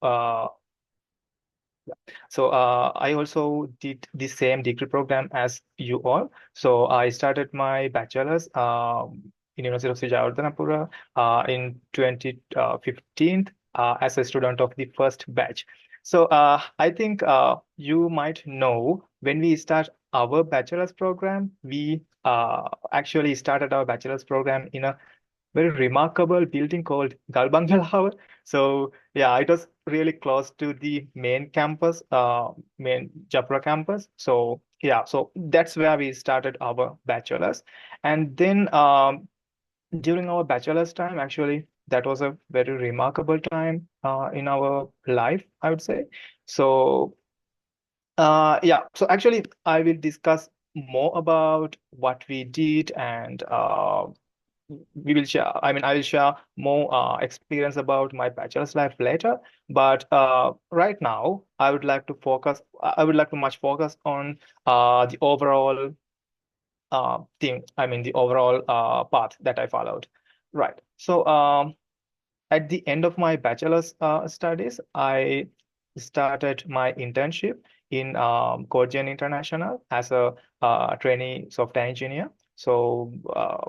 uh, I also did the same degree program as you all. So I started my bachelor's in University of Sri Jayewardenepura in 2015 as a student of the first batch. So I think you might know when we start our bachelor's program, we actually started our bachelor's program in a very remarkable building called Galbangal Tower. So yeah, it was really close to the main campus, main Japra campus. So yeah, so that's where we started our bachelor's. And then during our bachelor's time, actually, that was a very remarkable time in our life, I would say. So yeah, so actually, I will discuss more about what we did and we will share, I mean, I will share more experience about my bachelor's life later. But right now, I would like to much focus on the overall thing, I mean, the overall path that I followed. Right. So at the end of my bachelor's studies, I started my internship in Cogen International as a trainee software engineer. So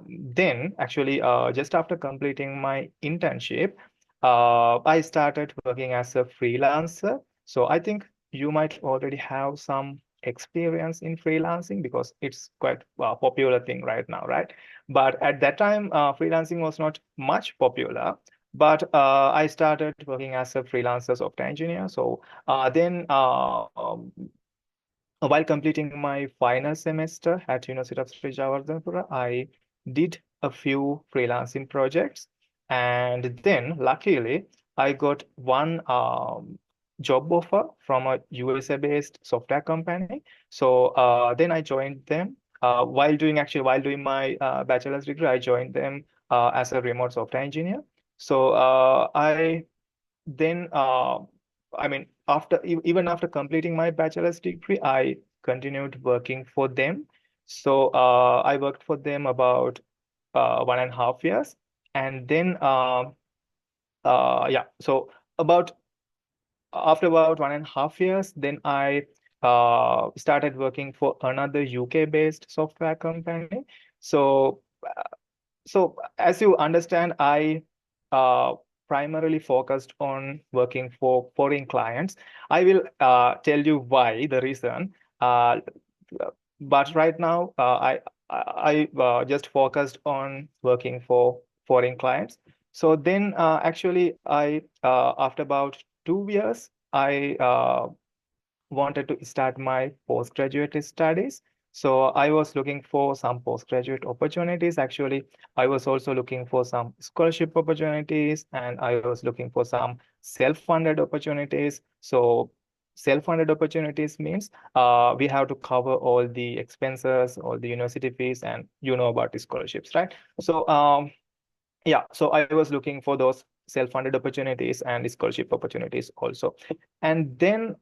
then, actually, just after completing my internship, I started working as a freelancer. So I think you might already have some experience in freelancing because it's quite a popular thing right now, right? But at that time, freelancing was not much popular. But I started working as a freelancer software engineer. So then, while completing my final semester at University of Sri Jayewardenepura, I did a few freelancing projects, and then luckily I got one job offer from a USA-based software company. So then I joined them. While doing my bachelor's degree, I joined them as a remote software engineer. So I then I mean even after completing my bachelor's degree, I continued working for them. So I worked for them about 1.5 years, and then yeah, so about after about 1.5 years, then I started working for another UK-based software company. So so as you understand, I uh, primarily focused on working for foreign clients. I will tell you why, the reason. Uh, but right now, I just focused on working for foreign clients. So then, actually, I after about 2 years, I wanted to start my postgraduate studies. So I was looking for some postgraduate opportunities. Actually, I was also looking for some scholarship opportunities, and I was looking for some self-funded opportunities. So self-funded opportunities means we have to cover all the expenses, all the university fees, and you know about the scholarships, right? So yeah, so I was looking for those self-funded opportunities and scholarship opportunities also. And then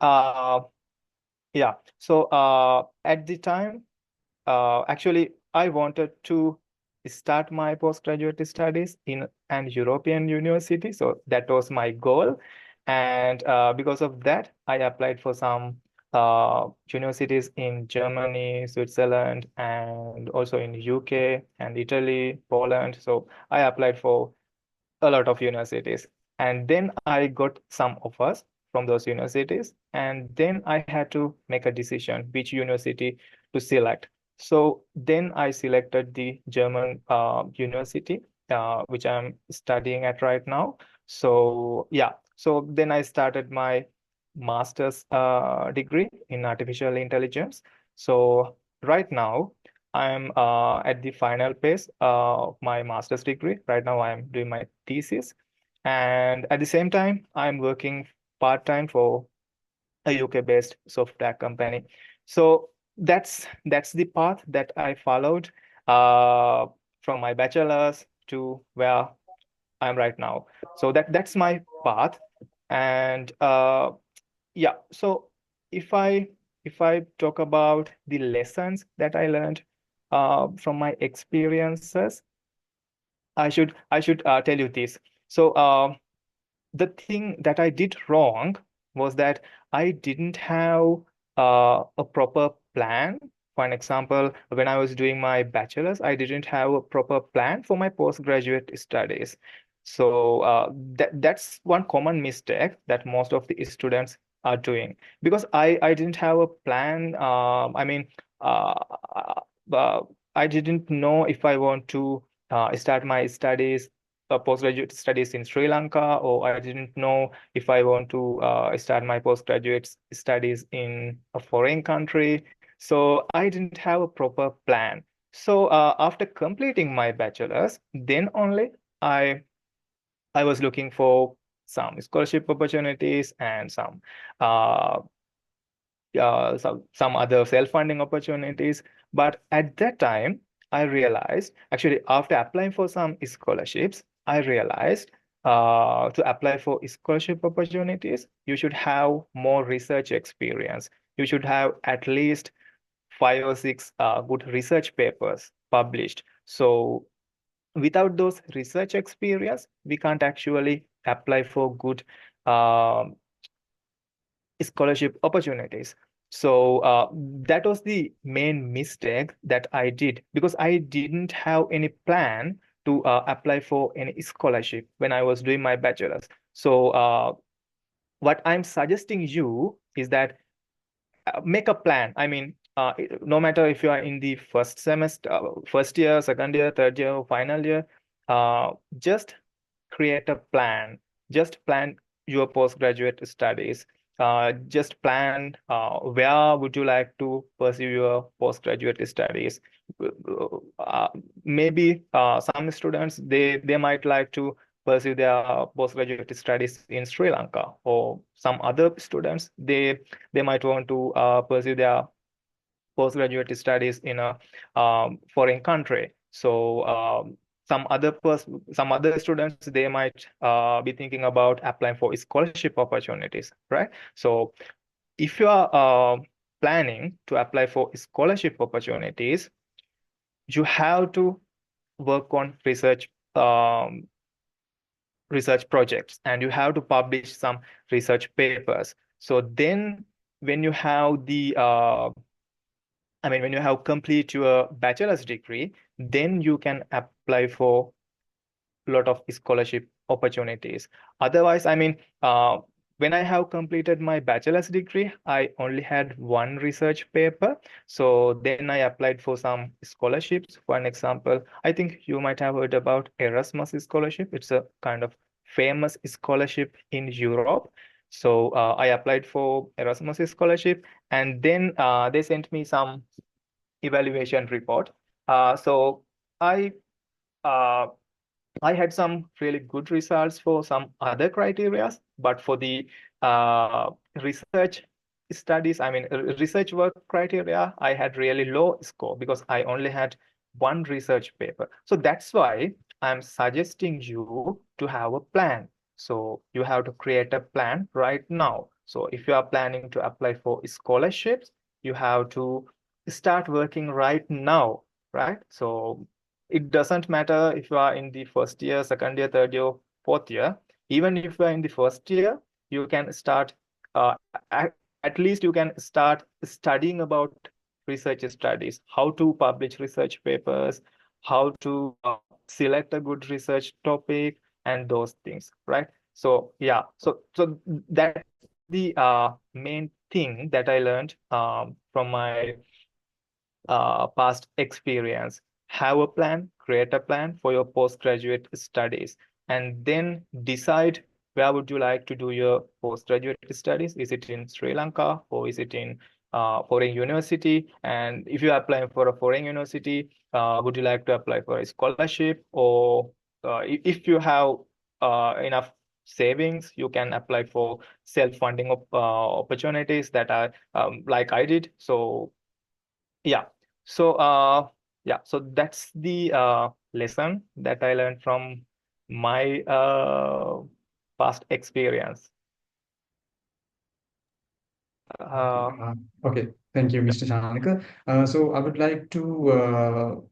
yeah. So at the time, actually, I wanted to start my postgraduate studies in an European university. So that was my goal. And because of that, I applied for some universities in Germany, Switzerland, and also in UK and Italy, Poland. So I applied for a lot of universities. And then I got some offers from those universities. And then I had to make a decision which university to select. So then I selected the German university, which I'm studying at right now. So yeah, so then I started my master's degree in artificial intelligence. So right now, I'm at the final phase of my master's degree. Right now, I'm doing my thesis. And at the same time, I'm working part-time for a UK-based software company. So that's the path that I followed uh, from my bachelor's to where I'm right now. So that's my path. And yeah, so if I if I talk about the lessons that I learned from my experiences, I should tell you this. So the thing that I did wrong was that I didn't have a proper plan. For an example, when I was doing my bachelor's, I didn't have a proper plan for my postgraduate studies. So that's one common mistake that most of the students are doing, because I didn't have a plan. Uh, uh, I didn't know if I want to start my studies, postgraduate studies in Sri Lanka, or I didn't know if I want to start my postgraduate studies in a foreign country. So I didn't have a proper plan. So after completing my bachelor's, then only I I was looking for some scholarship opportunities and uh, some other self-funding opportunities. But at that time, I realized, actually, after applying for some scholarships, I realized to apply for scholarship opportunities, you should have more research experience. You should have at least 5 or 6 good research papers published. So without those research experience, we can't actually apply for good um scholarship opportunities. So that was the main mistake that I did, because I didn't have any plan to apply for any scholarship when I was doing my bachelor's. So what I'm suggesting you is that make a plan. No matter if you are in the first semester, first year, second year, third year, final year, just create a plan. Just plan your postgraduate studies. Just plan where would you like to pursue your postgraduate studies. Uh, Maybe some students they might like to pursue their postgraduate studies in Sri Lanka, or some other students they might want to pursue their postgraduate studies in a foreign country. So some other students they might be thinking about applying for scholarship opportunities, right? So if you are planning to apply for scholarship opportunities, you have to work on research projects, and you have to publish some research papers. So then when you have when you have complete your bachelor's degree, then you can apply for lot of scholarship opportunities. Otherwise, when I have completed my bachelor's degree, I only had one research paper. So then I applied for some scholarships. For an example, I think you might have heard about Erasmus scholarship. It's a kind of famous scholarship in Europe. So I applied for Erasmus scholarship, and then they sent me some evaluation report. So I uh, I had some really good results for some other criterias, but for the uh, research studies, research work criteria, I had really low score because I only had one research paper. So that's why I'm suggesting you to have a plan. So you have to create a plan right now. So if you are planning to apply for scholarships, you have to start working right now, right? So it doesn't matter if you are in the first year, second year, third year, fourth year. Even if you are in the first year, you can start, uh, at, at least you can start studying about research studies, how to publish research papers, how to select a good research topic, and those things, right? So yeah, so that's the main thing that I learned from my past experience. Have a plan, create a plan for your postgraduate studies, and then decide where would you like to do your postgraduate studies. Is it in Sri Lanka, or is it in foreign university? And if you're applying for a foreign university, would you like to apply for a scholarship, or if you have enough savings, you can apply for self-funding opportunities that are like I did. So yeah. So so that's the lesson that I learned from my past experience. Okay. Uh, Okay. Thank you, yeah. Mr. Shanka. So I would like to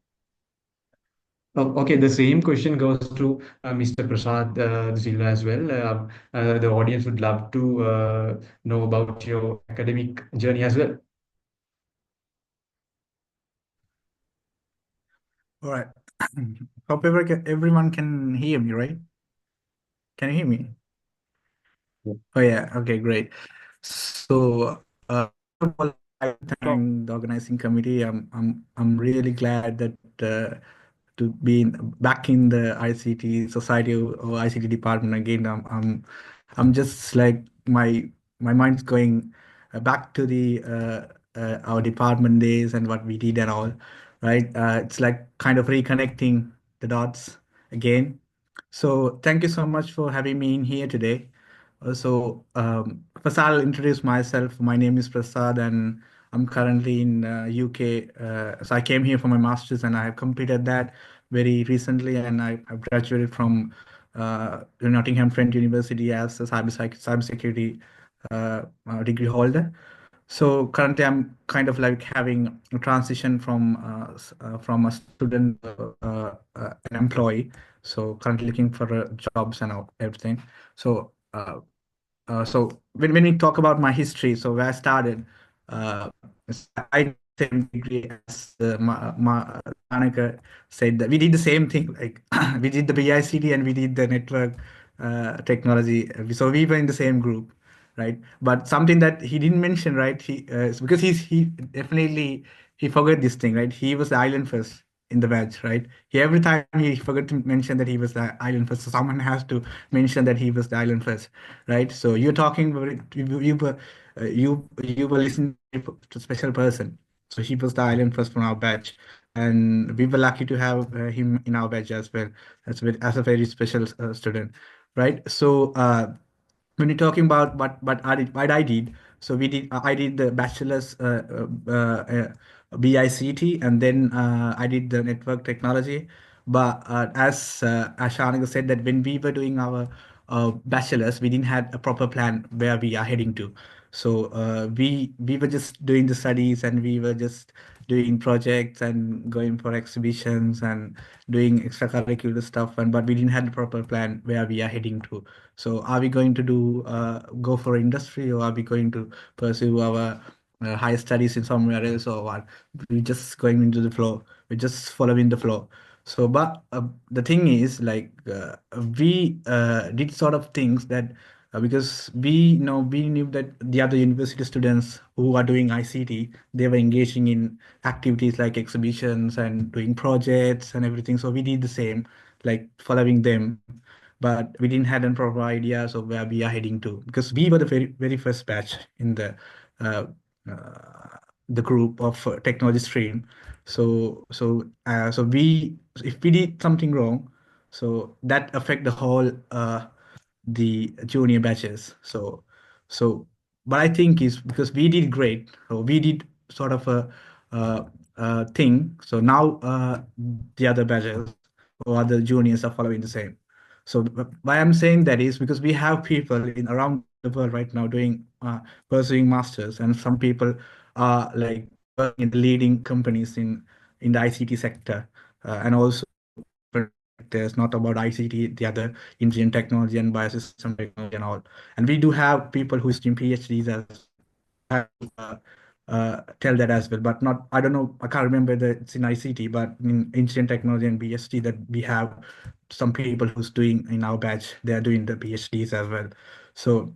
Oh, okay, the same question goes to Mr. Prasad de Silva as well. The audience would love to know about your academic journey as well. All right. Hope everyone can hear me, right? Can you hear me? Oh yeah. Okay, great. So, first of all, I So, thank the organizing committee. I'm really glad that to be back in the ICT society or ICT department again. I'm just like my mind's going back to the our department days and what we did and all, right? It's like kind of reconnecting the dots again. So thank you so much for having me in here today. First I'll introduce myself. My name is Prasad, and I'm currently in UK. So I came here for my master's, and I have completed that very recently, and I've graduated from Nottingham Trent University as a cybersecurity degree holder. So currently, I'm kind of like having a transition from a student an employee. So currently looking for jobs and everything. So when we talk about my history, so where I started, I did the same degree as Annika said that we did the same thing. Like we did the BICT and we did the network technology. So we were in the same group, right? But something that he didn't mention, right? Because he definitely he forgot this thing, right? He was the island first in the batch, right? He every time he forgot to mention that he was the island first. So someone has to mention that he was the island first, right? So you're talking you were listening to a special person. So he was the island first from our batch, and we were lucky to have him in our batch as well as a very special student, right? So when you're talking about what I did, so we did I did the bachelor's BICT, and then I did the network technology. But as Shanika said, that when we were doing our bachelor's, we didn't had a proper plan where we are heading to. So we were just doing the studies, and we were just doing projects and going for exhibitions and doing extracurricular stuff, and but we didn't have the proper plan where we are heading to. So are we going to go for industry, or are we going to pursue our higher studies in somewhere else, or what? We're just going into the flow. We're just following the flow. So, but the thing is, like, we did sort of things that because we knew that the other university students who are doing ICT, they were engaging in activities like exhibitions and doing projects and everything. So we did the same, like following them, but we didn't have any proper ideas of where we are heading to, because we were the very first batch in uh, the group of technology stream. So we if we did something wrong, so that affect the whole the junior batches. So what I think is, because we did great, so we did sort of uh, thing. So now the other batches or other juniors are following the same. So why I'm saying that is because we have people in around the world right now doing pursuing masters, and some people are like working in the leading companies in the ICT sector, and also different sectors, not about ICT, the other engineering technology and biosystem technology and all. And we do have people who is doing PhDs as well. Have to tell that as well, but not, I don't know, I can't remember that it's in ICT, but in engineering technology and BST that we have some people who's doing in our batch, they are doing the PhDs as well. So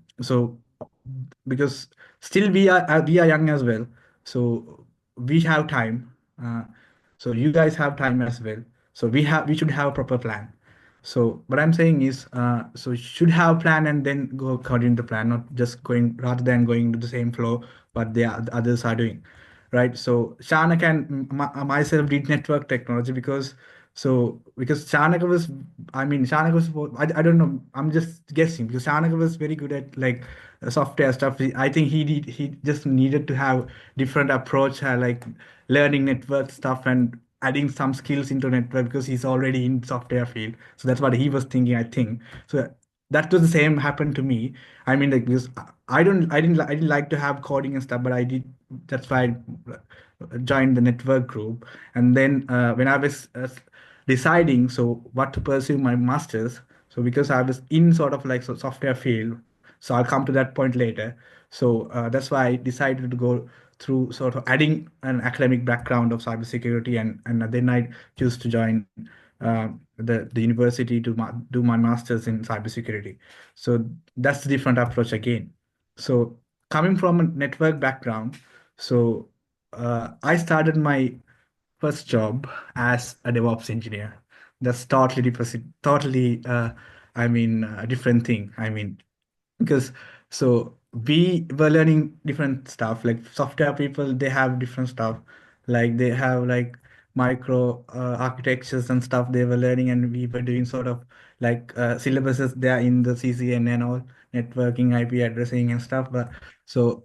because still we are young as well, so we have time. So you guys have time as well. So we should have a proper plan. So what I'm saying is, so you should have a plan and then go according to the plan, not just going rather than going to the same flow what the others are doing, right? So Shanak and myself did network technology because Shanak was, I mean, Shanak was, I don't know, I'm just guessing, because Shanak was very good at like software stuff. I think he just needed to have different approach, like learning network stuff and adding some skills into network, because he's already in software field. So that's what he was thinking, I think. So that was the same happened to me. I mean, like, because I didn't like to have coding and stuff, but I did. That's why I joined the network group. And then when I was deciding what to pursue my masters. So because I was in sort of like software field, so I'll come to that point later. So that's why I decided to go through sort of adding an academic background of cybersecurity, and then I choose to join the university to do my masters in cybersecurity. So that's a different approach again. So coming from a network background, so I started my first job as a DevOps engineer. That's totally different, totally, a different thing. I mean, because so we were learning different stuff. Like software people, they have different stuff. Like they have like micro architectures and stuff they were learning, and we were doing sort of like syllabuses there in the CCN and all, networking, IP addressing and stuff. But so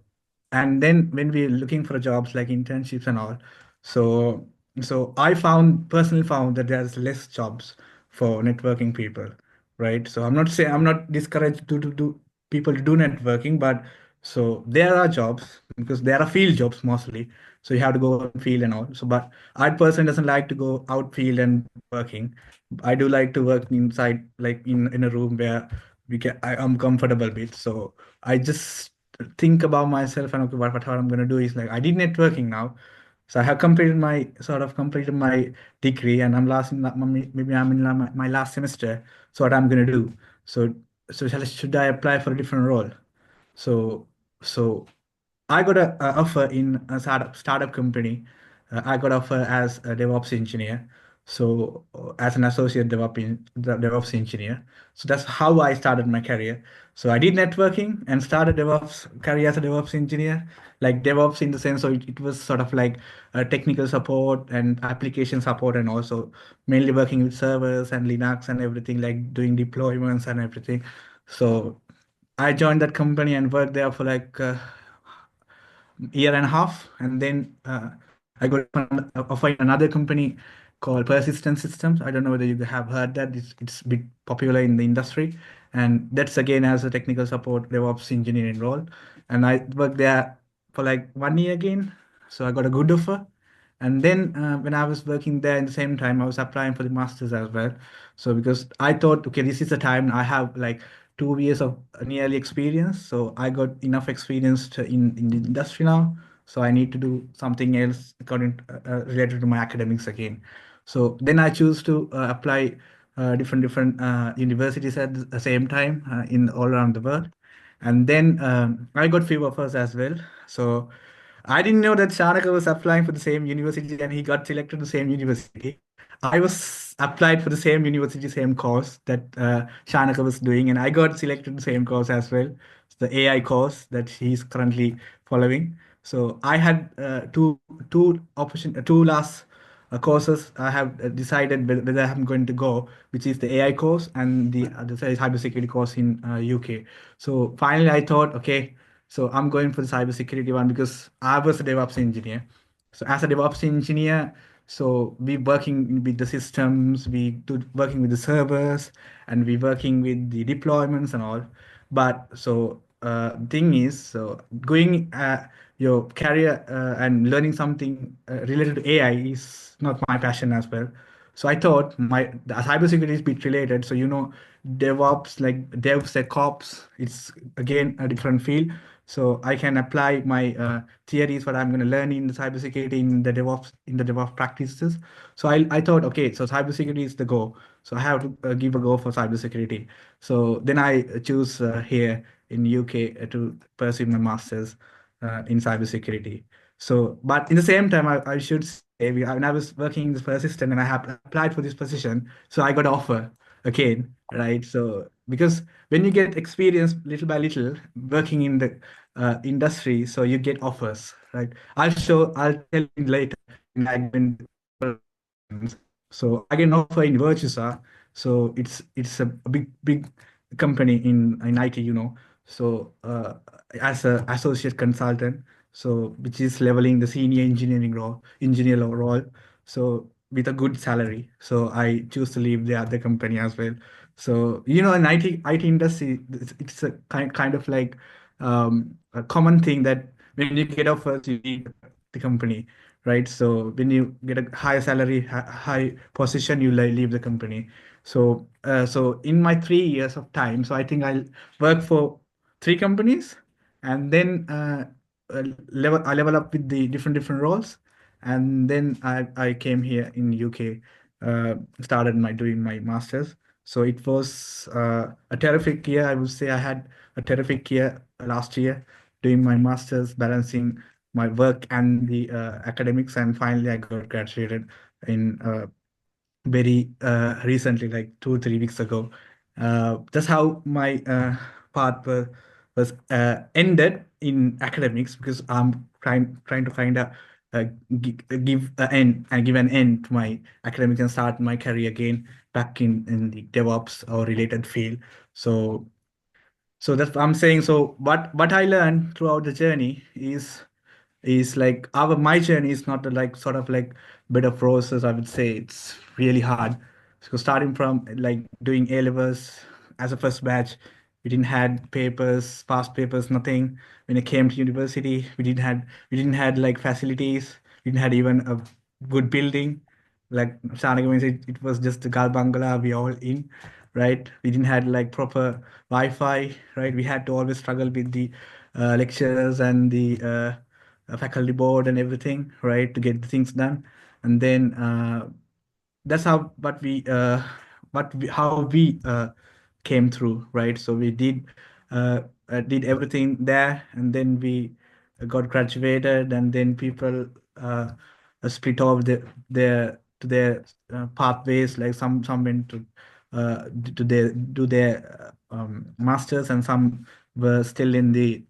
and then when we're looking for jobs like internships and all, so I personally found that there's less jobs for networking people, right? So I'm not discouraged to do people to do networking, but so there are jobs because there are field jobs mostly. So you have to go on field and all. So but I person doesn't like to go outfield and working. I do like to work inside, like in a room where I'm comfortable with. So I just think about myself and okay, what I'm gonna do is like I did networking now. So I have completed my degree, and maybe I'm in my last semester. So what I'm gonna do? So should I apply for a different role? So so I got a offer in a startup company. I got offer as a DevOps engineer. So as an associate DevOps engineer. So that's how I started my career. So I did networking and started DevOps career as a DevOps engineer. Like DevOps in the sense, so it was sort of like technical support and application support, and also mainly working with servers and Linux and everything, like doing deployments and everything. So I joined that company and worked there for like year and a half, and then I got offer in another company called Persistent Systems. I don't know whether you have heard that. It's a bit popular in the industry, and that's again as a technical support DevOps engineering role. And I worked there for like 1 year again, so I got a good offer. And then when I was working there in the same time, I was applying for the masters as well. So because I thought, okay, this is the time I have like 2 years of nearly experience. So I got enough experience in the industry now. So I need to do something else related to my academics again. So then I choose to apply different universities at the same time in all around the world. And then I got few offers as well. So I didn't know that Shanaka was applying for the same university and he got selected to the same university. I was applied for the same university, same course that Shanaka was doing, and I got selected the same course as well, the AI course that he's currently following. So I had two last courses. I have decided whether I'm going to go, which is the AI course and the cybersecurity course in UK. So finally, I thought, okay, so I'm going for the cybersecurity one because I was a DevOps engineer. So as a DevOps engineer, so we working with the systems, working with the servers, and we working with the deployments and all. But so thing is, so going your career and learning something related to AI is not my passion as well. So I thought the cybersecurity is bit related. So DevOps like DevSecOps, it's again a different field. So I can apply my theories what I'm going to learn in the cybersecurity in the DevOps practices. So I thought, okay, so cybersecurity is the go. So I have to give a go for cybersecurity. So then I choose here in UK to pursue my masters in cybersecurity. So, but in the same time, I should say, when I was working in the Persistent and I have applied for this position, so I got an offer again, right? So, because when you get experience little by little working in the industry, so you get offers, right? I'll tell you later when I go in. So I get an offer in Virtusa. So it's a big company in IT, So as a associate consultant, so which is leveling the senior engineer role. So with a good salary. So I choose to leave the other company as well. So in IT industry, it's a kind of like a common thing that when you get offers, you leave the company, right? So when you get a high salary, high position, you leave the company. So in my 3 years of time, so I think I'll work for three companies, and then I level up with the different roles, and then I came here in UK, started my doing my masters. So it was a terrific year. I would say I had a terrific year last year doing my masters, balancing my work and the academics, and finally I got graduated in very recently, like 2 3 weeks ago. That's how my path was ended in academics, because I'm trying to find a give an end and give an end to my academics and start my career again back in the DevOps or related field. So that's what I'm saying. So what I learned throughout the journey is like our my journey is not a, like sort of like bit of roses. I would say it's really hard. So starting from like doing A levels as a first batch, we didn't had papers, past papers, nothing. When it came to university, we didn't had like facilities. We didn't had even a good building. Like Shanaka means it was just a gal bungalow we all in, right? We didn't had like proper Wi-Fi, right? We had to always struggle with the lecturers and the faculty board and everything, right, to get the things done. And then that's how how we came through, right? So we did everything there, and then we got graduated, and then people uh, split off their pathways. Like some went to their do their masters, and some were still in the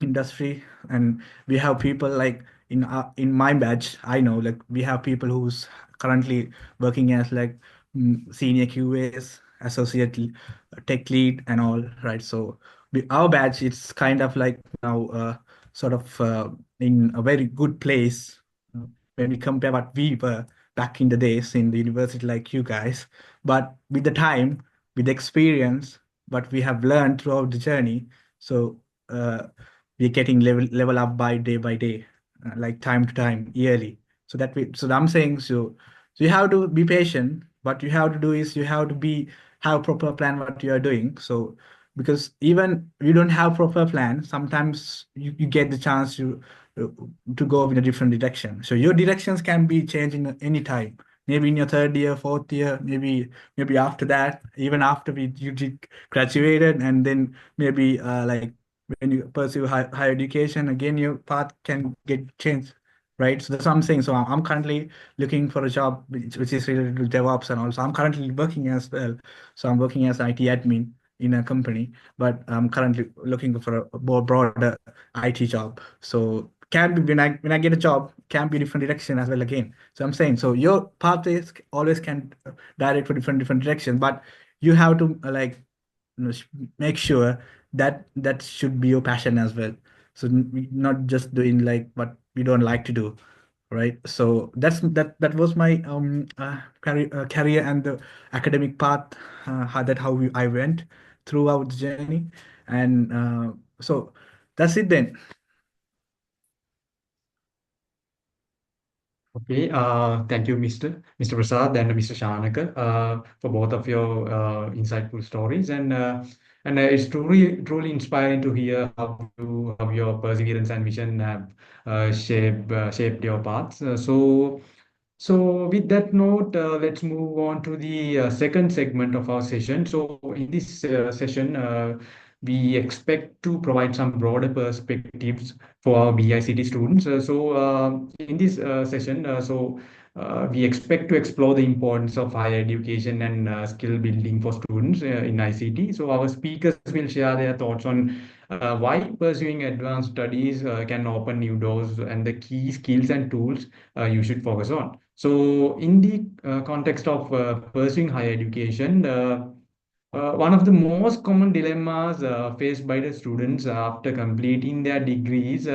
industry. And we have people like in my batch, I know, like we have people who's currently working as like senior QAs, associate tech lead and all, right? So our batch, it's kind of like now sort of in a very good place when we compare what we were back in the days in the university, like you guys. But with the time, with the experience, what we have learned throughout the journey, so we're getting level up by day, like time to time, yearly. So I'm saying, so you have to be patient. What you have to do is you have to have proper plan what you are doing. So because even you don't have proper plan, sometimes you get the chance to go in a different direction. So your directions can be changed in any time. Maybe in your third year, fourth year, maybe after that, even after you did graduated, and then maybe like when you pursue higher education, again your path can get changed, right? So that's what I'm saying. So I'm currently looking for a job which is related to DevOps, and also I'm currently working as well. So I'm working as IT admin in a company, but I'm currently looking for a more broader IT job. So can be when I get a job, can be different direction as well again. So I'm saying, so your pathways always can direct for different directions, but you have to make sure that that should be your passion as well. So not just doing like what we don't like to do, right? So that was my career and the academic path, I went throughout the journey. And so that's it then. Okay, thank you, Mr. Prasad and Mr. Shanaka, for both of your insightful stories, and it's truly inspiring to hear how your perseverance and vision have shaped your paths. So with that note, let's move on to the second segment of our session. So in this session, we expect to provide some broader perspectives for our BICT students. In this session, we expect to explore the importance of higher education and skill building for students in ICT. So our speakers will share their thoughts on why pursuing advanced studies can open new doors and the key skills and tools you should focus on. So, in the context of pursuing higher education, one of the most common dilemmas faced by the students after completing their degrees,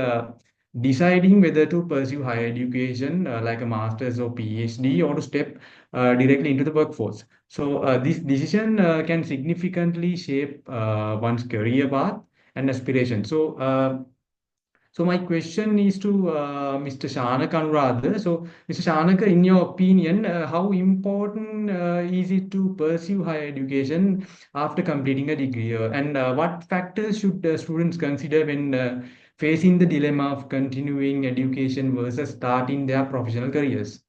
deciding whether to pursue higher education like a master's or PhD, or to step directly into the workforce. So, this decision can significantly shape one's career path and aspiration. So my question is to Mr. Shanaka Anuradha. So, Mr. Shanaka, in your opinion, how important is it to pursue higher education after completing a degree? And what factors should students consider when facing the dilemma of continuing education versus starting their professional careers?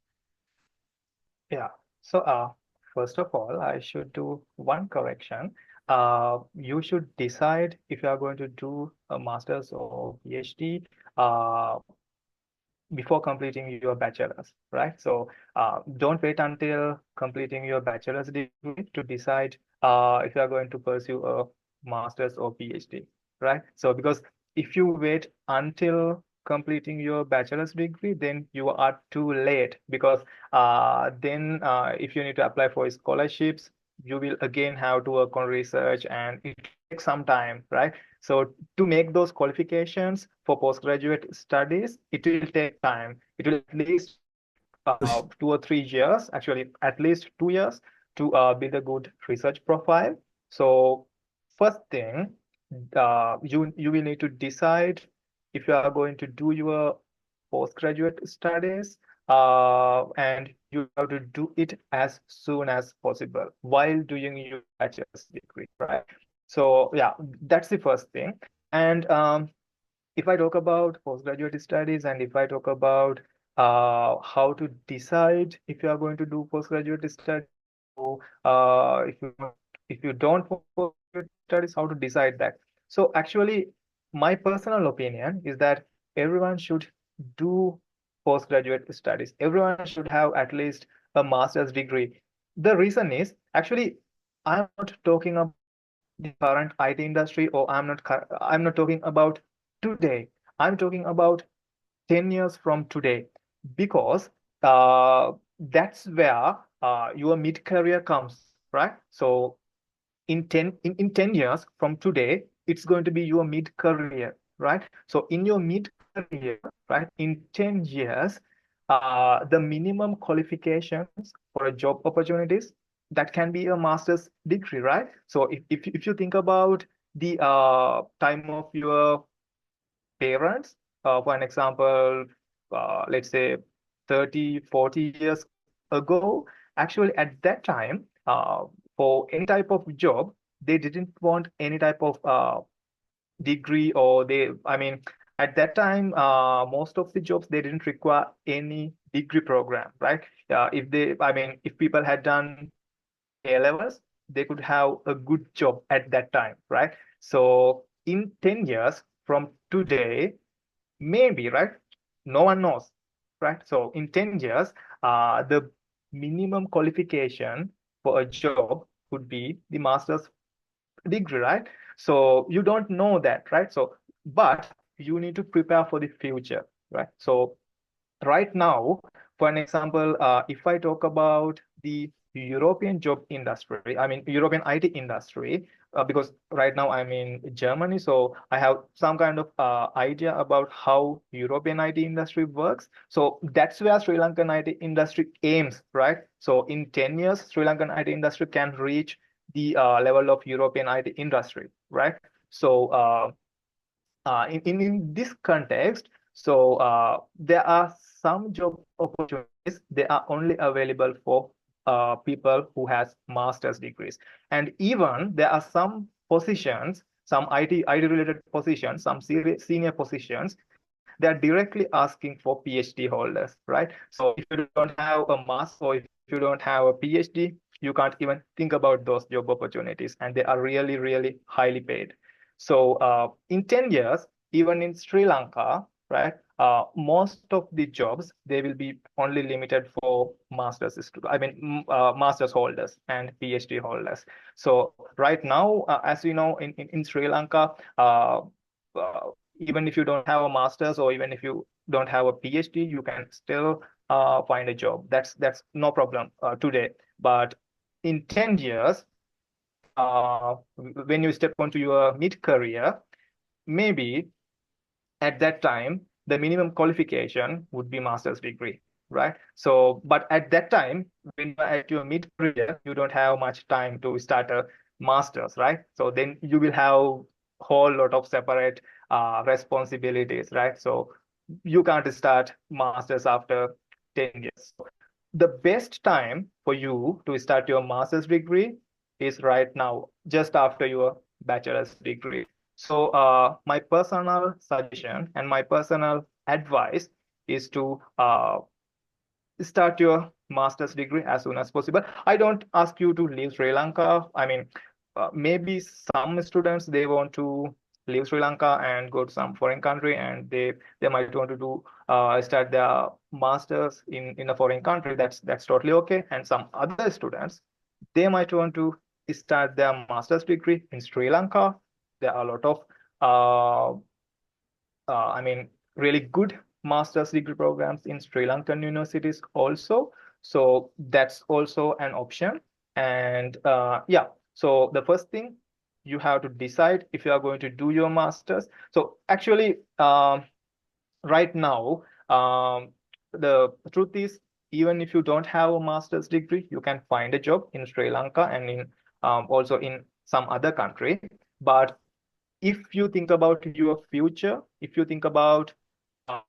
Yeah. So, first of all, I should do one correction. You should decide if you are going to do a master's or PhD uh, before completing your bachelor's, right? So don't wait until completing your bachelor's degree to decide if you are going to pursue a master's or PhD, right? So because if you wait until completing your bachelor's degree, then you are too late because then if you need to apply for scholarships, you will again have to work on research and it will take some time, right? So to make those qualifications for postgraduate studies, it will take time. It will at least take 2 or 3 years, actually at least 2 years to build a good research profile. So first thing, you will need to decide if you are going to do your postgraduate studies, and you have to do it as soon as possible while doing your bachelor's degree, right? So yeah, that's the first thing. And if I talk about postgraduate studies and if I talk about how to decide if you are going to do postgraduate studies, or if you don't want postgraduate studies, how to decide that. So actually, my personal opinion is that everyone should do postgraduate studies. Everyone should have at least a master's degree. The reason is actually I'm not talking about the current IT industry, or I'm not talking about today. I'm talking about 10 years from today, because that's where your mid-career comes, right? So in 10 years from today, it's going to be your mid-career, right? So in your mid-career, right, in 10 years, the minimum qualifications for a job opportunities, that can be a master's degree, right? So if you think about the time of your parents, for an example, let's say 30, 40 years ago, actually at that time, for any type of job, they didn't want any type of degree, or I mean, at that time, most of the jobs, they didn't require any degree program, right? I mean, if people had done A levels, they could have a good job at that time, right? So in 10 years from today, maybe, right? No one knows, right? So in 10 years, the minimum qualification for a job would be the master's degree, right? So you don't know that, right? So, but you need to prepare for the future, right? So right now, for an example, if I talk about the European job industry, I mean, European IT industry, because right now I'm in Germany, so I have some kind of idea about how European IT industry works. So that's where Sri Lankan IT industry aims, right? So in 10 years, Sri Lankan IT industry can reach the level of European IT industry, right? So in this context, so there are some job opportunities, they are only available for people who has master's degrees. And even there are some positions, some IT related positions, some senior positions, they are directly asking for PhD holders, right? So if you don't have a master, or if you don't have a PhD, you can't even think about those job opportunities, and they are really, really highly paid. So in 10 years, even in Sri Lanka, right, most of the jobs, they will be only limited for master's holders and PhD holders. So right now, as we know, in Sri Lanka, uh, even if you don't have a master's, or even if you don't have a PhD, you can still find a job. That's no problem today. But in 10 years, when you step onto your mid-career, maybe at that time, the minimum qualification would be master's degree, right? So, but at that time, when you're at your mid-career, you don't have much time to start a master's, right? So then you will have whole lot of separate responsibilities, right? So you can't start masters after 10 years. So the best time for you to start your master's degree is right now, just after your bachelor's degree. So my personal suggestion and my personal advice is to start your master's degree as soon as possible. I don't ask you to leave Sri Lanka. I mean, maybe some students, they want to leave Sri Lanka and go to some foreign country, and they might want to do start their masters in a foreign country. That's totally okay. And some other students, they might want to start their master's degree in Sri Lanka. There are a lot of I mean, really good master's degree programs in Sri Lankan universities also. So that's also an option. And yeah, so the first thing, you have to decide if you are going to do your master's. So actually, right now, the truth is, even if you don't have a master's degree, you can find a job in Sri Lanka and in also in some other country. But if you think about your future, if you think about uh,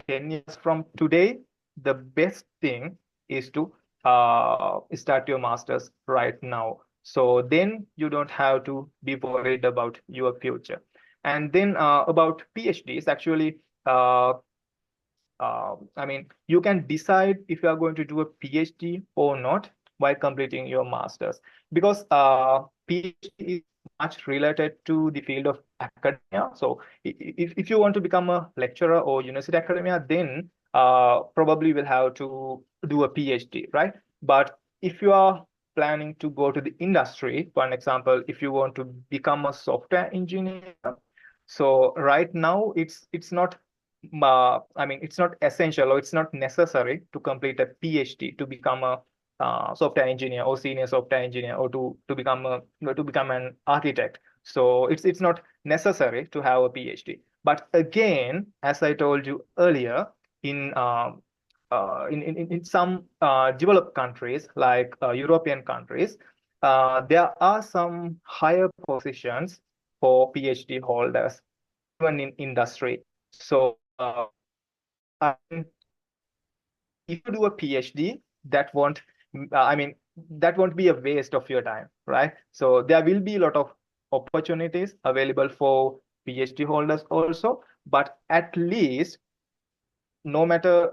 10 years from today, the best thing is to start your master's right now. So then you don't have to be worried about your future. And then about PhDs, actually, I mean, you can decide if you are going to do a PhD or not while completing your master's, because PhD is much related to the field of academia. So if you want to become a lecturer or university academia, then probably will have to do a PhD, right? But if you are planning to go to the industry, for an example, if you want to become a software engineer, so right now it's not I mean, it's not essential or it's not necessary to complete a PhD to become a software engineer or senior software engineer, or to become an architect. So it's not necessary to have a PhD. But again, as I told you earlier, in in some developed countries like European countries, there are some higher positions for PhD holders, even in industry. So I mean, if you do a PhD, that won't, I mean, that won't be a waste of your time, right? So there will be a lot of opportunities available for PhD holders also, but at least, no matter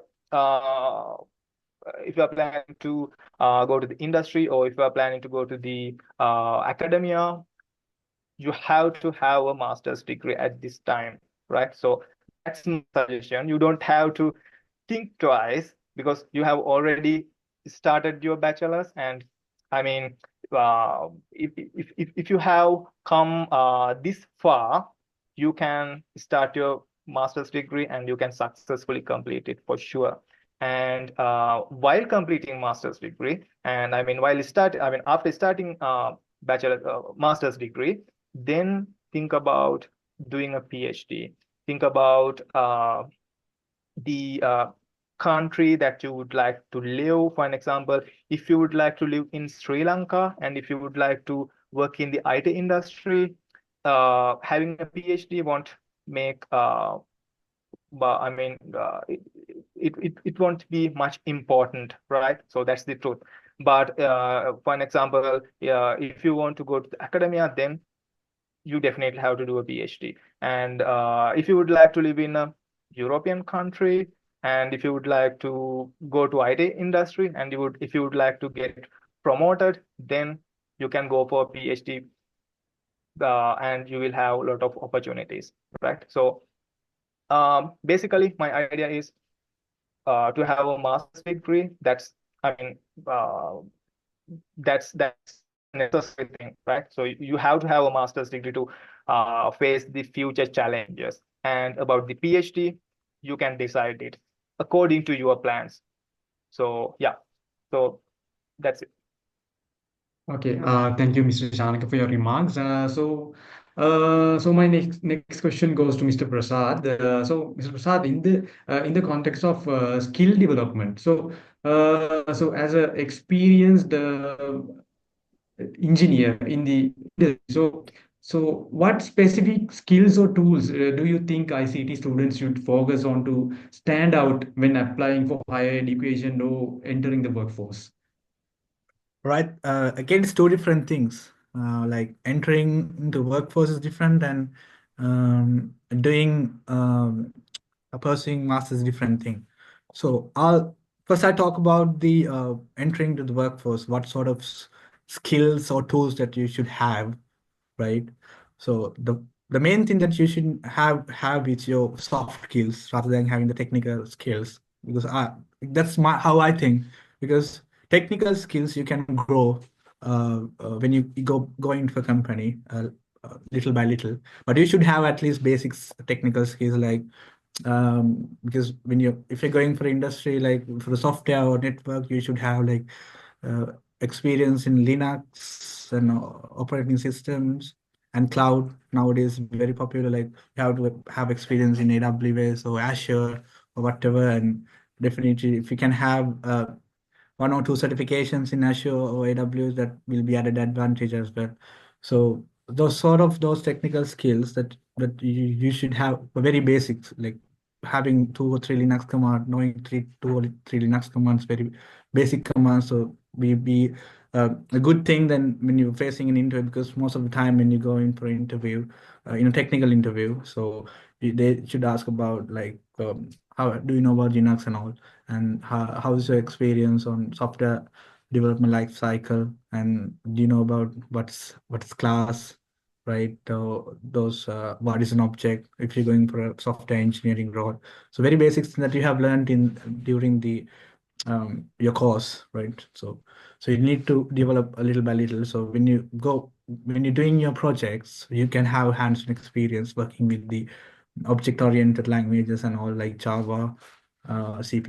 if you are planning to go to the industry, or if you are planning to go to the academia, you have to have a master's degree at this time, right? So that's my suggestion. You don't have to think twice, because you have already started your bachelor's. And I mean, if you have come this far, you can start your master's degree and you can successfully complete it for sure. And while completing master's degree, and I mean, after starting master's degree, then think about doing a PhD. Think about the country that you would like to live. For an example, if you would like to live in Sri Lanka and if you would like to work in the IT industry, having a PhD won't make but I mean, it won't be much important, right? So that's the truth. But for an example, if you want to go to the academia, then you definitely have to do a PhD. And if you would like to live in a European country, and if you would like to go to IT industry, and if you would like to get promoted, then you can go for a PhD, and you will have a lot of opportunities, right? So basically, my idea is to have a master's degree. I mean, uh, that's a necessary thing, right? So you have to have a master's degree to face the future challenges. And about the PhD, you can decide it according to your plans. So yeah, so that's it. Okay, thank you, Mr. Shanaka, for your remarks. So my next question goes to Mr. Prasad. So, Mr. Prasad, in the context of skill development, so as a experienced engineer in the industry, So, what specific skills or tools do you think ICT students should focus on to stand out when applying for higher education or entering the workforce? Right. Again, it's two different things. Like entering into workforce is different, and doing pursuing master's is different thing. So I'll first I talk about the entering to the workforce. What sort of skills or tools that you should have, right? So the main thing that you should have is your soft skills rather than having the technical skills, because that's my how I think. Because technical skills you can grow when you go into a company little by little, but you should have at least basics technical skills, like because when you if you're going for industry, like for the software or network, you should have like uh, experience in Linux and operating systems and cloud. Nowadays very popular, like you have to have experience in AWS or Azure or whatever. And definitely if you can have one or two certifications in Azure or AWS, that will be added advantage as well. So those technical skills that you should have very basics, like having two or three Linux command, knowing two or three Linux commands, very basic commands. So be a good thing then when you're facing an interview, because most of the time when you go in for an interview, in a technical interview, so they should ask about like how do you know about Linux and all, and how is your experience on software development life cycle, and do you know about what's class, right? Those what is an object if you're going for a software engineering role. So very basics that you have learned in during the your course, right? So you need to develop a little by little. So when you're doing your projects, you can have hands-on experience working with the object-oriented languages and all, like Java, C++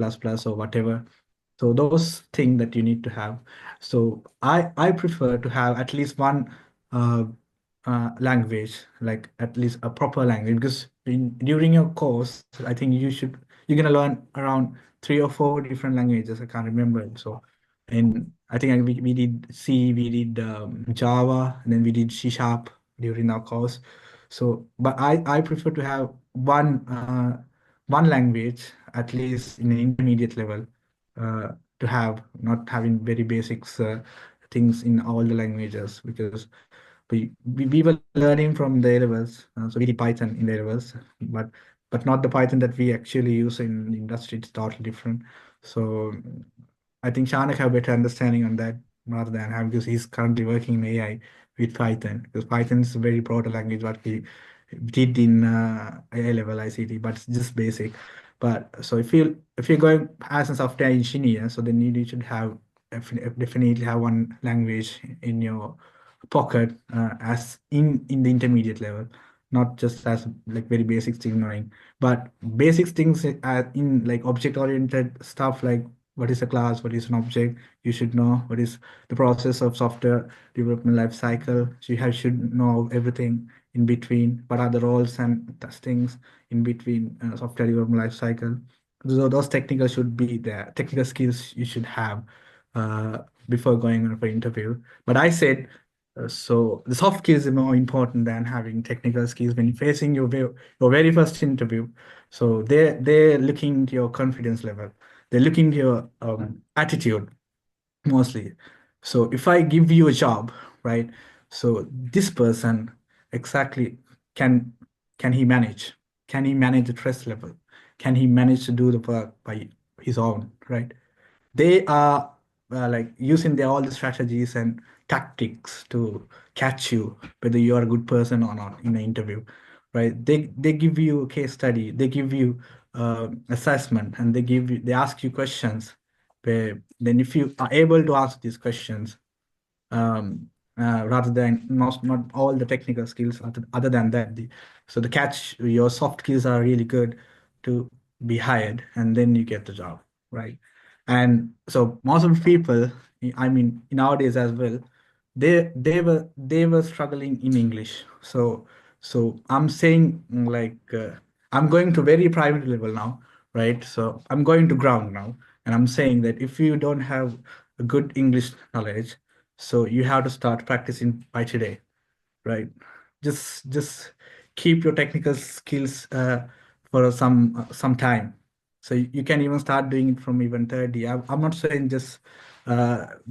or whatever. So those things that you need to have. So I prefer to have at least one uh, language, like at least a proper language, because during your course, I think you're gonna learn around three or four different languages. I can't remember. So, and I think we did C, we did Java, and then we did C Sharp during our course. So, but I prefer to have one language at least in an intermediate level, uh, to have not having very basics things in all the languages, because we were learning from the A levels, so we did Python in the A levels, but not the Python that we actually use in the industry. It's totally different. So I think Shanak have better understanding on that rather than have, because he's currently working in AI with Python, because Python is a very broad language what we did in A level ICT, but it's just basic. But so if you're going as a software engineer, so then you should have definitely have one language in your pocket as in the intermediate level, not just as like very basic thing knowing, but basic things in like object oriented stuff, like what is a class, what is an object. You should know what is the process of software development life cycle. So you should know everything in between, what are the roles and testings in between software development life cycle. So those technical should be there, technical skills you should have uh, before going on for interview. But I said, so the soft skills are more important than having technical skills when you're facing your very first interview. So they're looking into your confidence level. They're looking to your attitude mostly. So if I give you a job, right? So this person exactly can can he manage? Can he manage the stress level? Can he manage to do the work by his own, right? They are like using all the strategies and tactics to catch you whether you are a good person or not in an interview, right? They give you a case study, they give you assessment, and they ask you questions where then if you are able to ask these questions, rather than not all the technical skills other than that. So the catch, your soft skills are really good to be hired, and then you get the job, right? And so most of the people, I mean, nowadays as well, they were struggling in English. So I'm saying like I'm going to very private level now, right? So I'm going to ground now, and I'm saying that if you don't have a good English knowledge, so you have to start practicing by today, right? just keep your technical skills for some time. So you can even start doing it from even third year. I'm not saying just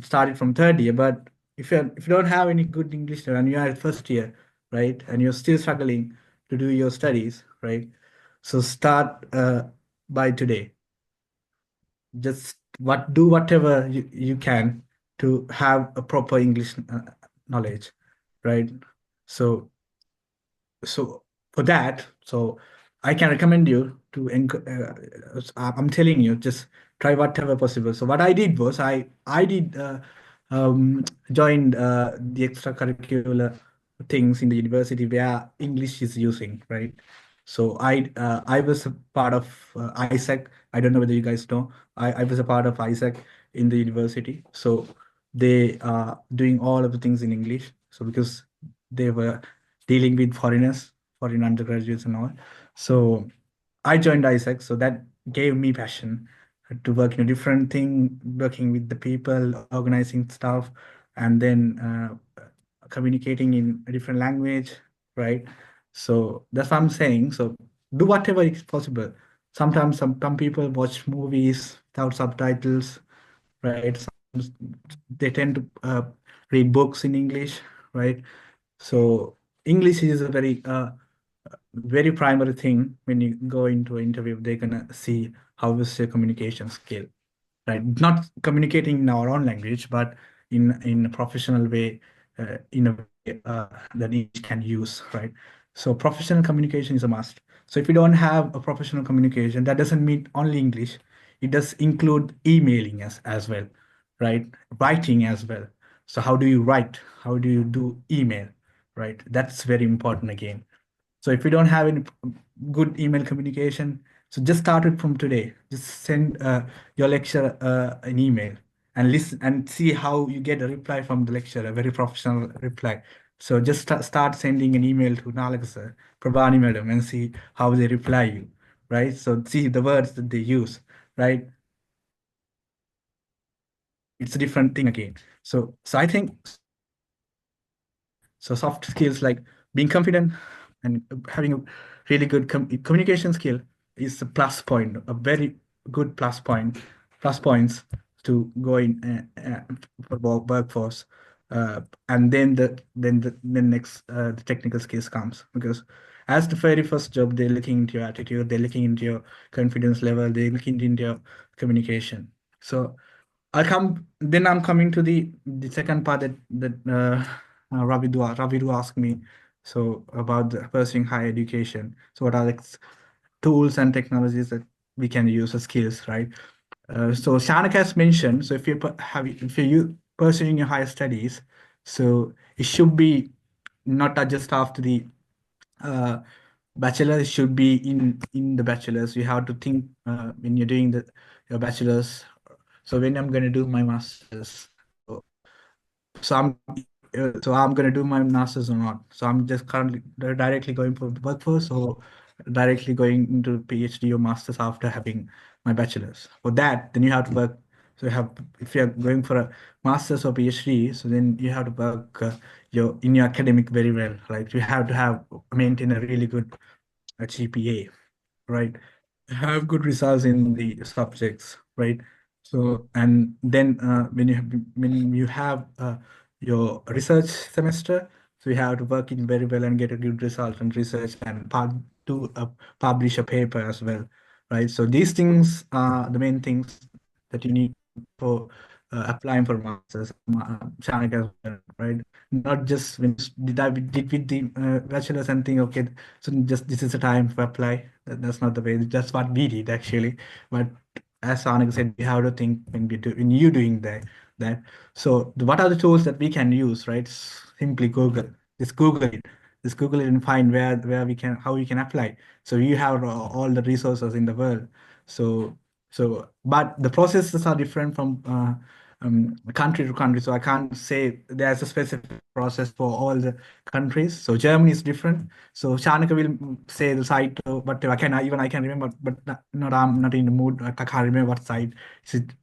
start it from third year, but if you don't have any good English and you are at first year, right, and you're still struggling to do your studies, right, so start by today. Just do whatever you can to have a proper English knowledge, right? So so for that, so I can recommend you to I'm telling you, just try whatever possible. So what I did was I did joined the extracurricular things in the university where English is using, right? So I was a part of ISAC. I don't know whether you guys know. I was a part of ISAC in the university. So they are doing all of the things in English. So because they were dealing with foreigners, foreign undergraduates and all. So I joined ISAC. So that gave me passion to work in a different thing, working with the people, organizing stuff, and then communicating in a different language, right? So that's what I'm saying. So do whatever is possible. Sometimes some people watch movies without subtitles, right? Sometimes they tend to read books in English, right? So English is a very primary thing when you go into an interview. They're gonna see how is your communication skill, right? Not communicating in our own language, but in a professional way, in a way that English can use, right? So professional communication is a must. So if you don't have a professional communication, that doesn't mean only English. It does include emailing as well, right? Writing as well. So how do you write? How do you do email, right? That's very important again. So if you don't have any good email communication, so just start it from today. Just send your lecturer an email and listen and see how you get a reply from the lecturer, a very professional reply. So just start sending an email to Nalaka sir, Prabhani madam, and see how they reply you, right? So see the words that they use, right? It's a different thing again. So I think so soft skills like being confident and having a really good communication skill is a plus point, a very good plus points to go in for workforce. And then next the technical skills comes, because as the very first job they're looking into your attitude, they're looking into your confidence level, they're looking into your communication. So I'm coming to the second part that Ravidu asked me. So about pursuing higher education. So what are the tools and technologies that we can use as skills, right? So Shanak has mentioned. So if you pursuing your higher studies, so it should be not just after the uh, bachelor. It should be in the bachelor's. You have to think when you're doing the your bachelor's. So when I'm going to do my master's, so I'm gonna do my masters or not. So I'm just currently directly going for the workforce, or directly going into PhD or masters after having my bachelor's. For that, then you have to work. So you have, if you're going for a master's or PhD, so then you have to work your in your academic very well. Like you have to have maintain a really good GPA, right? Have good results in the subjects, right? So and then when you have your research semester, so you have to work in very well and get a good result in research and publish a paper as well, right? So these things are the main things that you need for applying for masters, Shanik as well, right? Not just when did with the bachelor's and think, okay, so just this is the time to apply. That's not the way. That's what we did actually. But as Shanik said, we have to think when you doing that. So what are the tools that we can use, right? Simply Google. Just Google it. Just Google it and find where we can how we can apply. So you have all the resources in the world. So but the processes are different from country to country. So I can't say there's a specific process for all the countries. So Germany is different. So Shanika will say the site, whatever. I can remember, but not I'm not in the mood. I can't remember what site.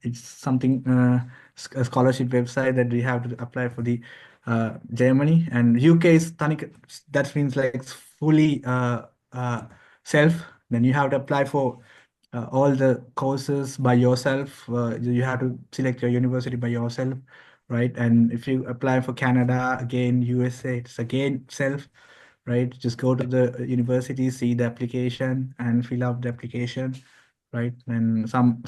It's something a scholarship website that we have to apply for the Germany, and UK is that means like fully self. Then you have to apply for all the courses by yourself. You have to select your university by yourself, right? And if you apply for Canada, again, USA, it's again self, right? Just go to the university, see the application, and fill out the application, right? And some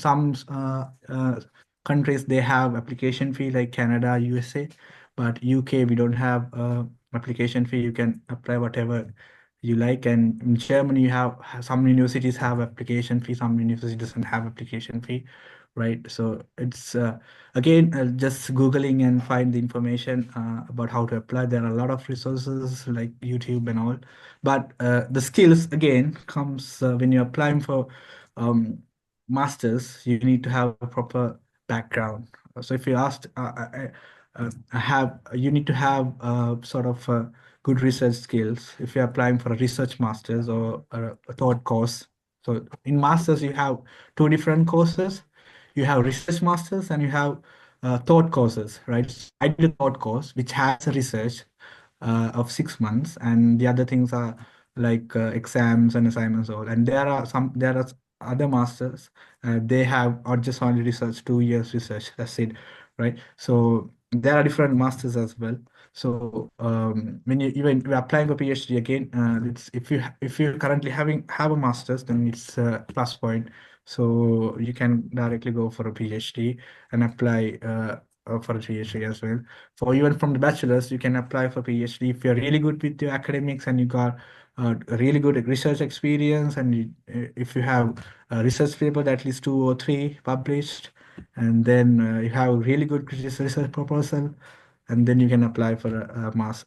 countries they have application fee like Canada, USA, but UK we don't have application fee. You can apply whatever you like. And in Germany, you have some universities have application fee, some universities doesn't have application fee, right? So it's again just Googling and find the information about how to apply. There are a lot of resources like YouTube and all, but the skills again comes when you're applying for um, masters. You need to have a proper background. So if you asked, I have you need to have sort of good research skills if you're applying for a research masters or a third course. So in masters, you have two different courses. You have research masters and you have thought courses, right? So I did a thought course which has a research of 6 months, and the other things are like exams and assignments all. And there are other masters, they have or just only research 2 years research. That's it, right? So there are different masters as well. So when you even you're applying for PhD again, it's if you currently have a master's, then it's a plus point. So you can directly go for a PhD and apply for a PhD as well. For even from the bachelor's, you can apply for PhD if you're really good with your academics and you got a really good research experience, and if you have a research paper that at least 2 or 3 published, and then you have really good research proposal, and then you can apply for a mass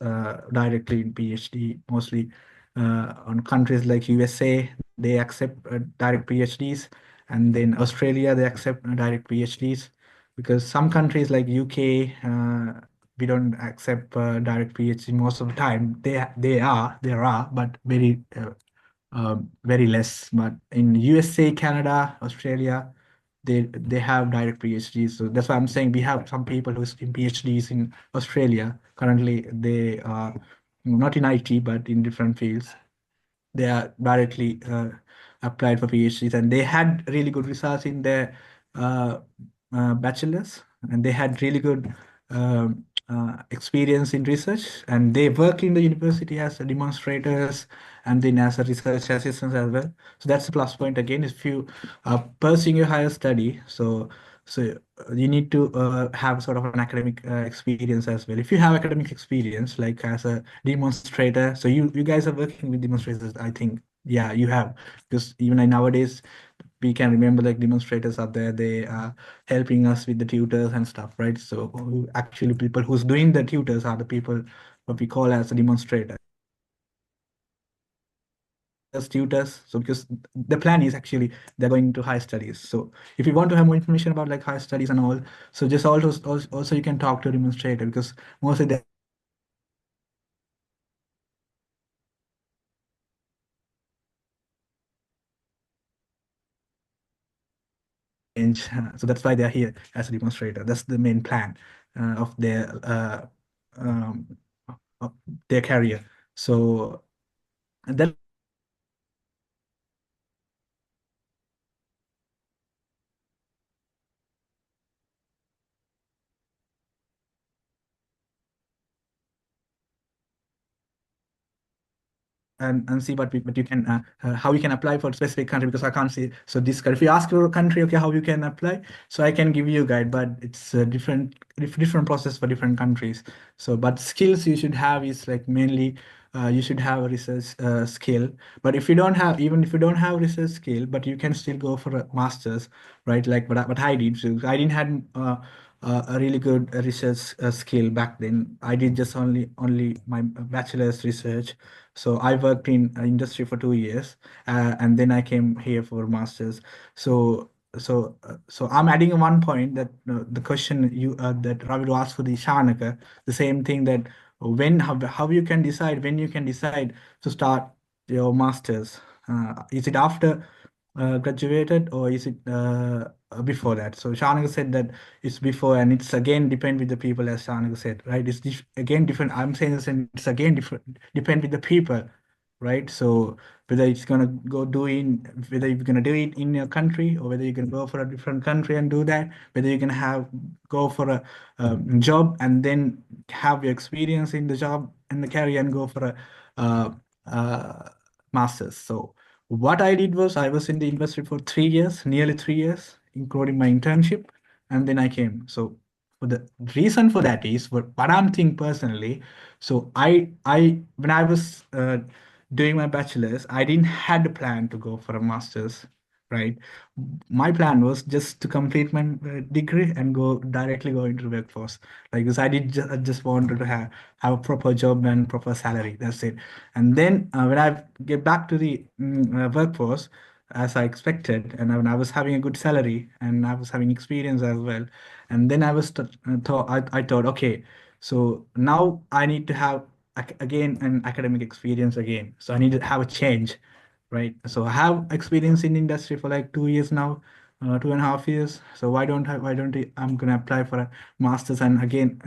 directly in PhD. Mostly on countries like USA, they accept direct PhDs, and then Australia they accept direct PhDs, because some countries like UK we don't accept direct PhD most of the time. There are, but very less. But in USA, Canada, Australia, they have direct PhDs. So that's why I'm saying we have some people who's in PhDs in Australia. Currently, they are not in IT, but in different fields. They are directly applied for PhDs, and they had really good results in their uh, bachelor's, and they had really good experience in research, and they work in the university as demonstrators and then as a research assistants as well. So that's a plus point again if you are pursuing your higher study. So you need to have sort of an academic experience as well. If you have academic experience, like as a demonstrator, so you guys are working with demonstrators, I think. Yeah, you have, because even nowadays we can remember like demonstrators are there. They are helping us with the tutors and stuff, right? So actually, people who's doing the tutors are the people what we call as a demonstrator. As tutors, so because the plan is actually they're going to higher studies. So if you want to have more information about like higher studies and all, so just also you can talk to a demonstrator, because mostly they change. So that's why they're here as a demonstrator. That's the main plan of um, of their career. So that and see what you can how you can apply for a specific country, because I can't see. So this if you ask for a country, okay, how you can apply, so I can give you a guide, but it's a different process for different countries. So but skills you should have is like mainly you should have a research skill. But if you don't have, even if you don't have research skill, but you can still go for a master's, right? Like what I did. So I didn't had a really good research skill back then. I did just only my bachelor's research. So I worked in industry for 2 years, and then I came here for masters. So I'm adding one point that the question you that Ravidu asked for the Shanaka, the same thing, that how you can decide when you can decide to start your masters. Is it after graduated, or is it before that? So Shanaka said that it's before, and it's again depend with the people, as Shanaka said, right? It's again different. I'm saying this, and it's again different, depend with the people, right? So whether it's gonna go do in, whether you're gonna do it in your country, or whether you can go for a different country and do that, whether you can have go for a job and then have your experience in the job and the career and go for a uh, uh, master's. So what I did was I was in the industry for 3 years, nearly 3 years, including my internship, and then I came. So for the reason for that is what I'm thinking personally. So I when I was doing my bachelor's, I didn't had a plan to go for a master's, right? My plan was just to complete my degree and go directly go into the workforce. Like because I just wanted to have a proper job and proper salary. That's it. And then when I get back to the workforce, as I expected, and when I was having a good salary and I was having experience as well, and then I was thought I thought, okay, so now I need to have again an academic experience again. So I need to have a change, right? So I have experience in industry for like 2 years now, 2.5 years. So I'm gonna apply for a master's and again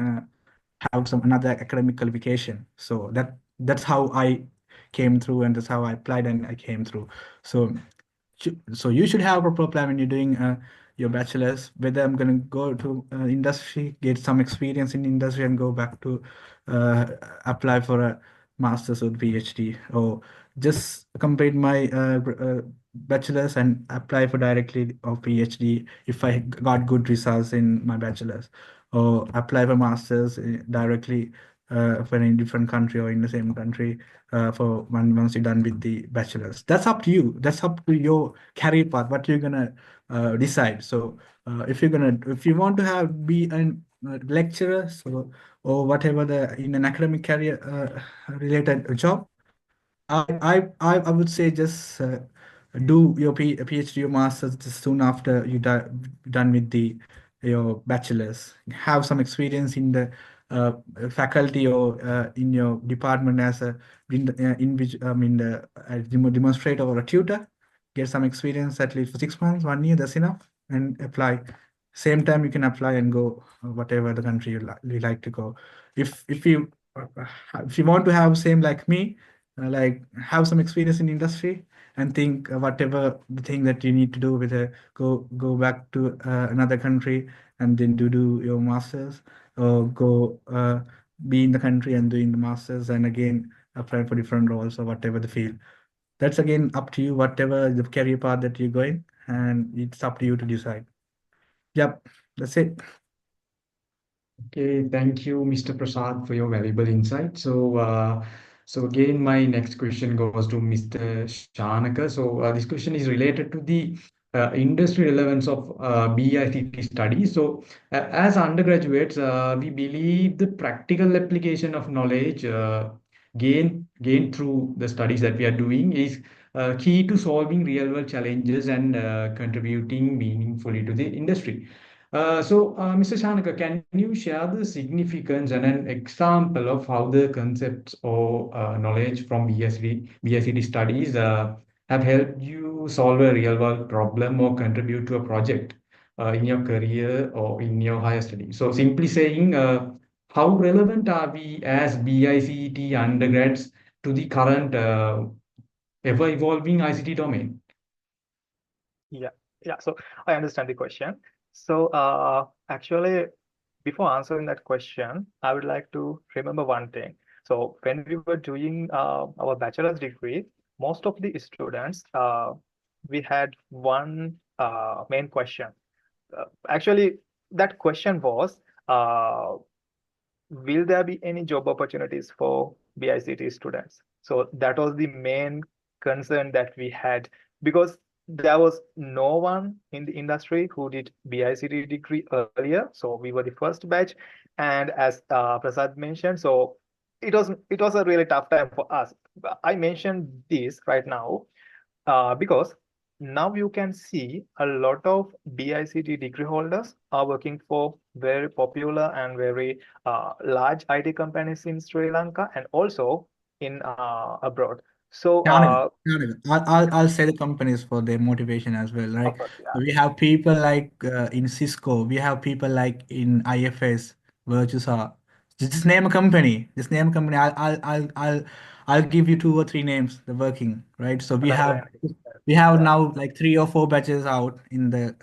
have some another academic qualification. So that's how I came through, and that's how I applied and I came through. So so you should have a proper plan when you're doing your bachelor's, whether I'm going to go to industry, get some experience in industry and go back to uh, apply for a master's or PhD, or just complete my bachelor's and apply for directly or PhD if I got good results in my bachelor's, or apply for master's directly for in a different country or in the same country for once you're done with the bachelor's. That's up to you. That's up to your career path. What you're gonna decide. So if you want to have be an lecturer, so or whatever the in an academic career related job, I would say just do your PhD or master's just soon after you done with the your bachelor's. Have some experience in the uh, faculty or in your department as a I mean the demonstrator or a tutor. Get some experience at least for 6 months, 1 year. That's enough, and apply. Same time you can apply and go whatever the country you like to go. If you if you want to have same like me, like have some experience in industry and think whatever the thing that you need to do with go back to another country and then do your masters, or go be in the country and doing the masters and again apply for different roles or whatever the field. That's again up to you, whatever the career path that you're going, and it's up to you to decide. Yep, that's it. Okay, thank you, Mr. Prasad, for your valuable insight. So again, my next question goes to Mr. Shanaka. So this question is related to the industry relevance of BICT studies. So as undergraduates, we believe the practical application of knowledge gained through the studies that we are doing is key to solving real-world challenges and contributing meaningfully to the industry. Mr. Shanaka, can you share the significance and an example of how the concepts or knowledge from BSc studies have helped you solve a real-world problem or contribute to a project in your career or in your higher studies? So, simply saying, how relevant are we as BICT undergrads to the current ever-evolving ICT domain? Yeah, yeah. So I understand the question. So actually, before answering that question, I would like to remember one thing. So when we were doing our bachelor's degree, most of the students, we had one main question. Actually, that question was, will there be any job opportunities for BICT students? So that was the main concern that we had, because there was no one in the industry who did BICT degree earlier. So we were the first batch. And as Prasad mentioned, so it was a really tough time for us. I mentioned this right now because now you can see a lot of BICT degree holders are working for very popular and very large IT companies in Sri Lanka and also in abroad. So, I'll say the companies for their motivation as well. of Like course, yeah. we have people like in Cisco, we have people like in IFS, Virtusa. Just name a company. Just name a company. I'll give you two or three names. The working right. So we have Yeah. now like 3 or 4 batches out in the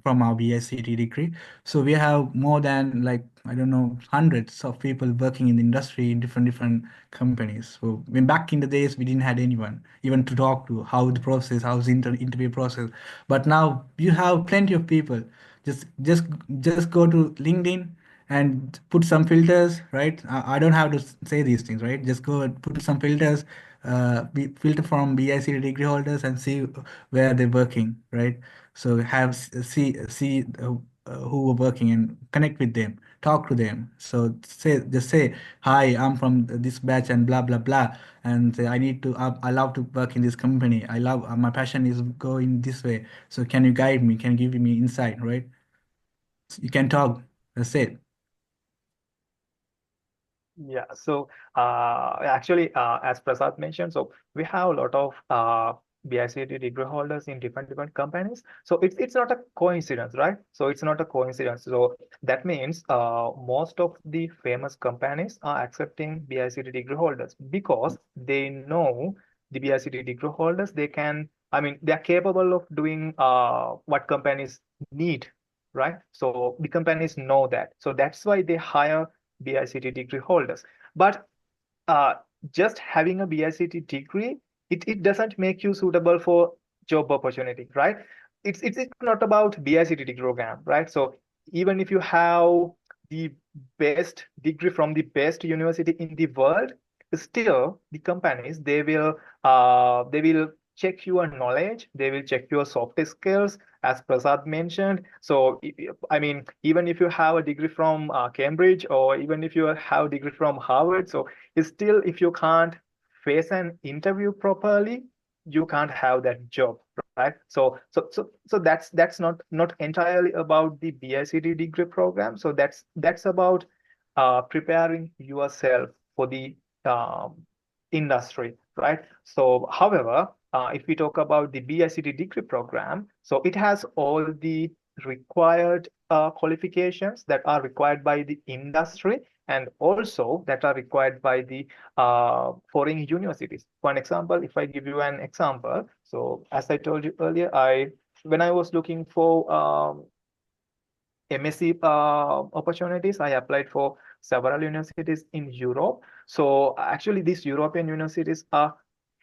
from our BSc degree. So we have more than like I don't know hundreds of people working in the industry in different companies. So when back in the days we didn't had anyone even to talk to how the process, how's the interview process. But now you have plenty of people. Just just just go to LinkedIn and put some filters, right? I don't have to say these things, right? Just go and put some filters, filter from BIC degree holders and see where they're working, right? So see who are working and connect with them, talk to them. So just say, hi, I'm from this batch and blah blah blah, and say, I love to work in this company. I love my passion is going this way. So can you guide me? Can you give me insight, right? You can talk. That's it. Yeah, so actually, as Prasad mentioned, so we have a lot of BICT degree holders in different companies. So it's not a coincidence, right? So it's not a coincidence. So that means most of the famous companies are accepting BICT degree holders because they know the BICT degree holders. They can, I mean, they are capable of doing what companies need, right? So the companies know that. So that's why they hire BICT degree holders. But uh, just having a BICT degree, it doesn't make you suitable for job opportunity, right? It's not about BICT degree program, right? So even if you have the best degree from the best university in the world, still the companies they will check your knowledge, they will check your soft skills, as Prasad mentioned. So I mean, even if you have a degree from Cambridge, or even if you have a degree from Harvard, so still if you can't face an interview properly, you can't have that job, right? So that's not entirely about the BICT degree program. So that's about preparing yourself for the um, industry, right? So however, if we talk about the BICT degree program, so it has all the required qualifications that are required by the industry, and also that are required by the foreign universities. For an example, if I give you an example, so as I told you earlier, when I was looking for MSc opportunities, I applied for several universities in Europe. So actually, these European universities are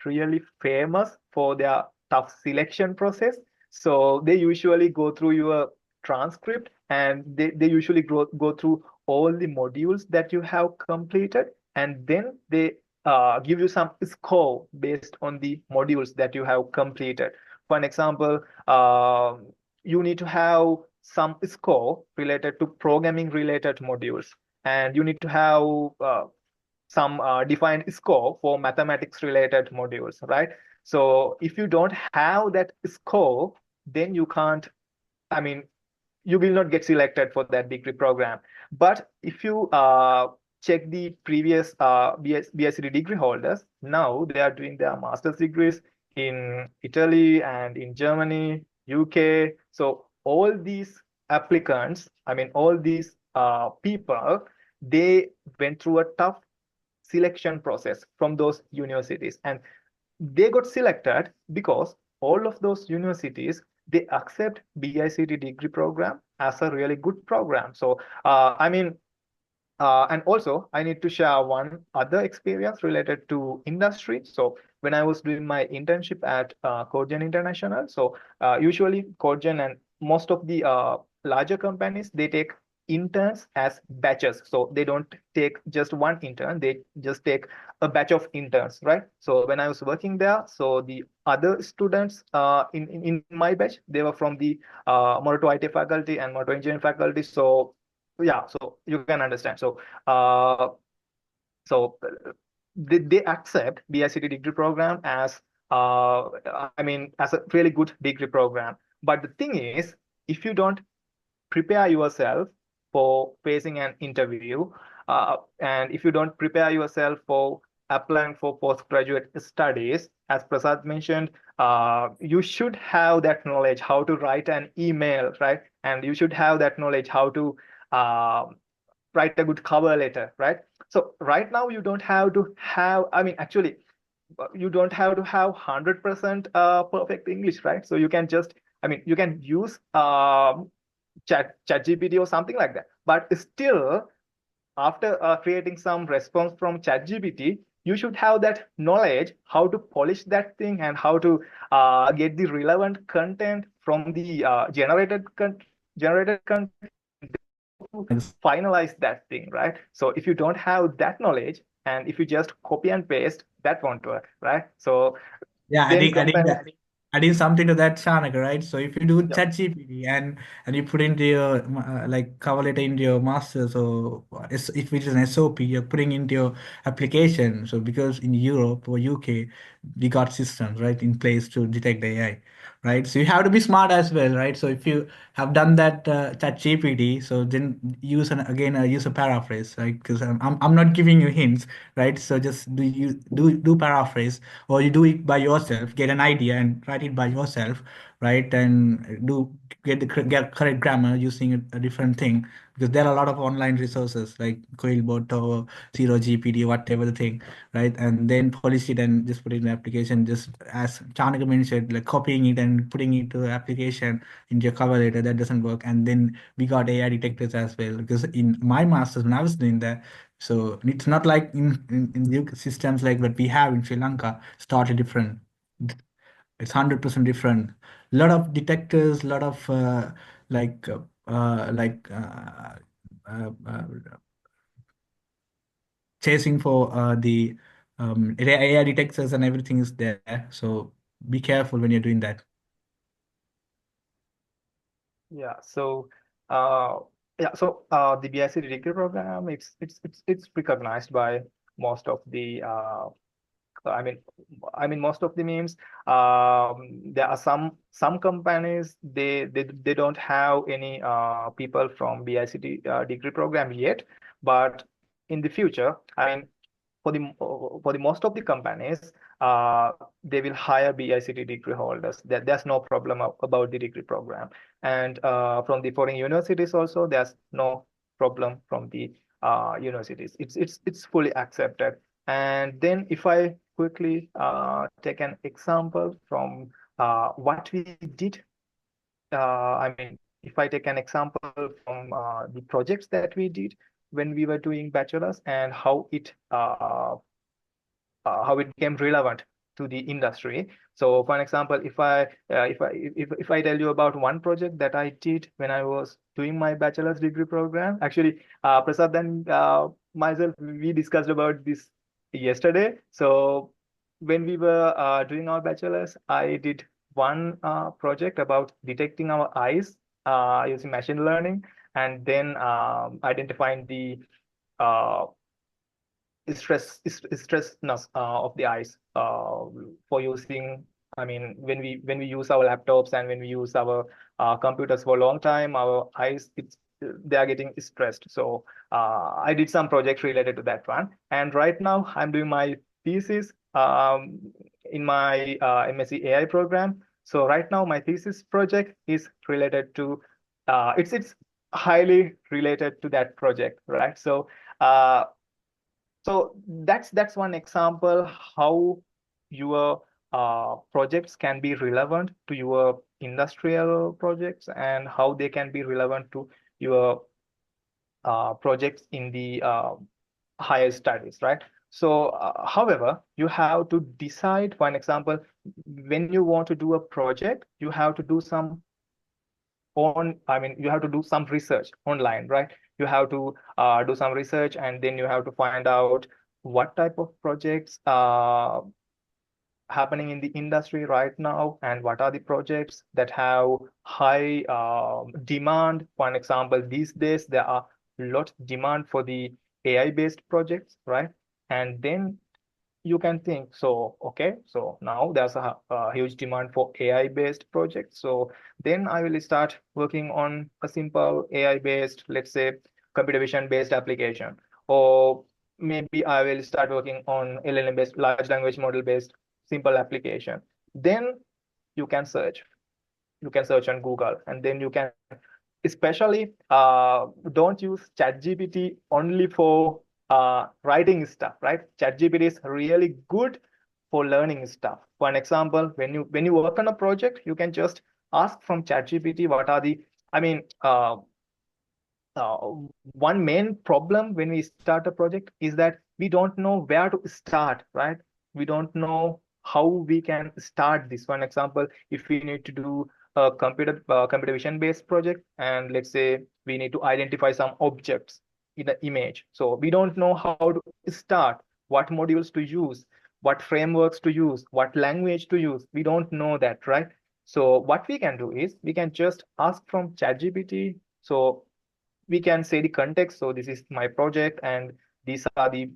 really famous for their tough selection process. So they usually go through your transcript, and they usually go through all the modules that you have completed, and then they give you some score based on the modules that you have completed. For an example, you need to have some score related to programming related modules, and you need to have some defined score for mathematics related modules, right? So if you don't have that score, then you can't, I mean, you will not get selected for that degree program. But if you check the previous BSc degree holders, now they are doing their master's degrees in Italy and in Germany, UK. So all these applicants, I mean, all these people, they went through a tough selection process from those universities, and they got selected because all of those universities, they accept BICT degree program as a really good program. So I mean, and also, I need to share one other experience related to industry. So when I was doing my internship at Cogen International, so usually Cogen and most of the larger companies, they take interns as batches. So they don't take just one intern, they just take a batch of interns, right? So when I was working there, so the other students in my batch, they were from the motor IT faculty and motor engineering faculty. So yeah, so you can understand. Uh, so they accept BICT degree program as I mean, as a really good degree program. But the thing is, if you don't prepare yourself for facing an interview, and if you don't prepare yourself for applying for postgraduate studies, as Prasad mentioned, you should have that knowledge how to write an email, right? And you should have that knowledge how to write a good cover letter, right? So right now you don't have to have, I mean, actually, you don't have to have 100% perfect English, right? So you can just, I mean, you can use ChatGPT or something like that. But still, after creating some response from ChatGPT, you should have that knowledge how to polish that thing and how to get the relevant content from the generated content, to finalize that thing, right? So if you don't have that knowledge and if you just copy and paste, that won't work, right? So Yeah, then companies, adding something to that, Shanaka, right? So if you do yeah, ChatGPT and you put into your like cover letter into your master, so if it is an SOP, you're putting into your application. So because in Europe or UK, we got systems right in place to detect AI, right? So you have to be smart as well, right? So if you have done that ChatGPT, so then use a paraphrase, right? Because I'm not giving you hints, right? So just do paraphrase, or you do it by yourself, get an idea and write it by yourself, right? And get correct grammar using a different thing, because there are a lot of online resources like Coilbot or Zero GPT, whatever the thing, right? And then polish it and just put it in the application, just as Chanaka mentioned, like copying it and putting it to the application into your cover letter, that doesn't work. And then we got AI detectors as well, because in my master's when I was doing that, so it's not like in the systems like what we have in Sri Lanka. It's totally different. It's 100% different. A lot of detectors, a lot of like uh, uh, like uh, uh, uh, chasing for the AI detectors and everything is there. So be careful when you're doing that. yeah. So the BICD degree program, it's recognized by most of the I mean, most of the memes. There are some companies, they don't have any people from BICT degree program yet, but in the future, I mean, for the most of the companies, they will hire BICT degree holders. There's no problem about the degree program, and from the foreign universities also, there's no problem from the universities. It's fully accepted. And then if I quickly take an example from what we did, I mean, if I take an example from the projects that we did when we were doing bachelor's and how it became relevant to the industry. So, for an example, if I tell you about one project that I did when I was doing my bachelor's degree program, actually, Prasad and myself, we discussed about this yesterday. So, when we were doing our bachelor's, I did one project about detecting our eyes using machine learning, and then identifying the uh, stressness of the eyes for using, I mean, when we use our laptops and when we use our computers for a long time, our eyes, they are getting stressed. So I did some projects related to that one, and right now I'm doing my thesis in my MSc AI program. So right now my thesis project is related to it's highly related to that project, right? So uh, that's one example how your projects can be relevant to your industrial projects and how they can be relevant to your projects in the higher studies, right? So, however, you have to decide, for an example, when you want to do a project, you have to do some you have to do some research online, right? You have to do some research, and then you have to find out what type of projects happening in the industry right now and what are the projects that have high demand. For an example, these days there are a lot demand for the AI based projects, right? And then you can think, so okay, so now there's a huge demand for AI based projects, so then I will start working on a simple AI based, let's say, computer vision based application. Or maybe I will start working on LLM based, large language model based simple application. Then you can search. You can search on Google, and then you can, especially don't use ChatGPT only for writing stuff, right? ChatGPT is really good for learning stuff. For an example, when you work on a project, you can just ask from ChatGPT what are the, I mean, uh, one main problem when we start a project is that we don't know where to start, right? We don't know how we can start this. One example, if we need to do a computer vision based project, and let's say we need to identify some objects in the image, so we don't know how to start, what modules to use, what frameworks to use, what language to use. We don't know that, right? So what we can do is we can just ask from ChatGPT. So we can say the context. So this is my project, and these are the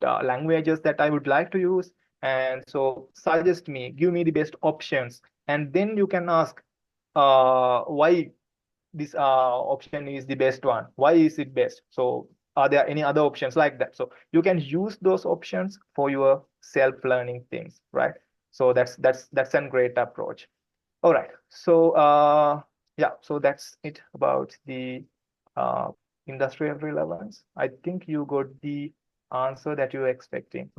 languages that I would like to use. And so suggest me, give me the best options. And then you can ask why this option is the best one. Why is it best? So are there any other options like that? So you can use those options for your self-learning things, right? So that's a great approach. All right. So yeah, so that's it about the uh, industrial relevance. I think you got the answer that you were expecting.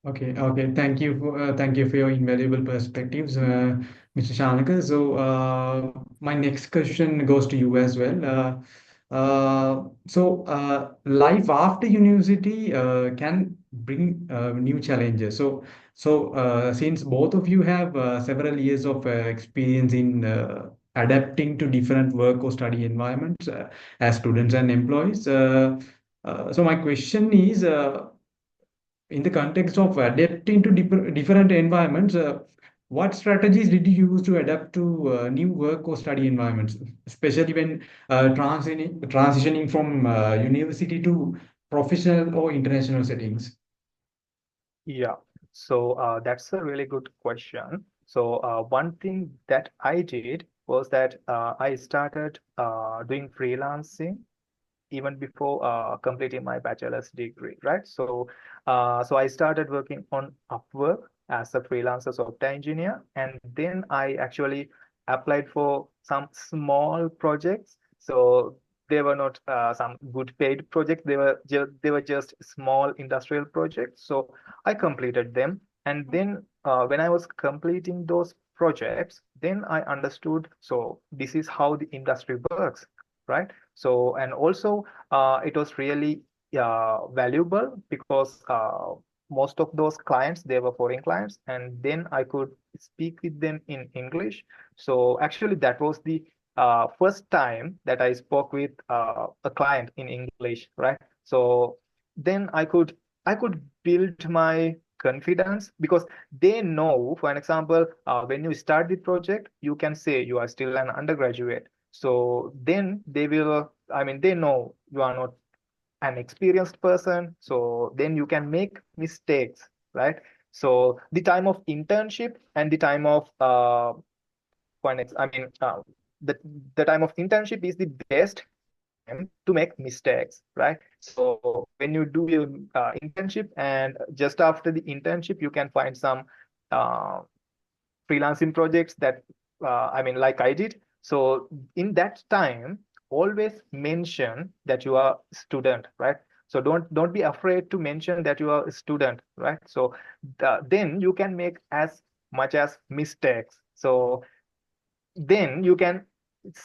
Okay, okay. Thank you for your invaluable perspectives, Mr. Shanaka. So, my next question goes to you as well. Life after university can bring new challenges. Since both of you have several years of experience in adapting to different work or study environments as students and employees, so my question is. In the context of adapting to different environments, what strategies did you use to adapt to new work or study environments, especially when transitioning from university to professional or international settings? Yeah. So that's a really good question. So one thing that I did was that I started doing freelancing even before completing my bachelor's degree, right? So I started working on Upwork as a freelancer software engineer, and then I actually applied for some small projects. So they were not some good paid projects. They were just small industrial projects. So I completed them, and then when I was completing those projects, then I understood. So this is how the industry works, right? So, and also it was really valuable because most of those clients, they were foreign clients, and then I could speak with them in English. So actually, that was the first time that I spoke with a client in English, right? So then I could build my confidence because they know, for an example, when you start the project, you can say you are still an undergraduate. So then they will, I mean, they know you are not an experienced person. So then you can make mistakes, right? So the time of internship and the time of, I mean, the time of internship is the best time to make mistakes, right? So when you do your internship, and just after the internship, you can find some uh, freelancing projects that I mean, like I did. So in that time, always mention that you are a student, right? So don't be afraid to mention that you are a student, right? So then you can make as much as mistakes. So then you can,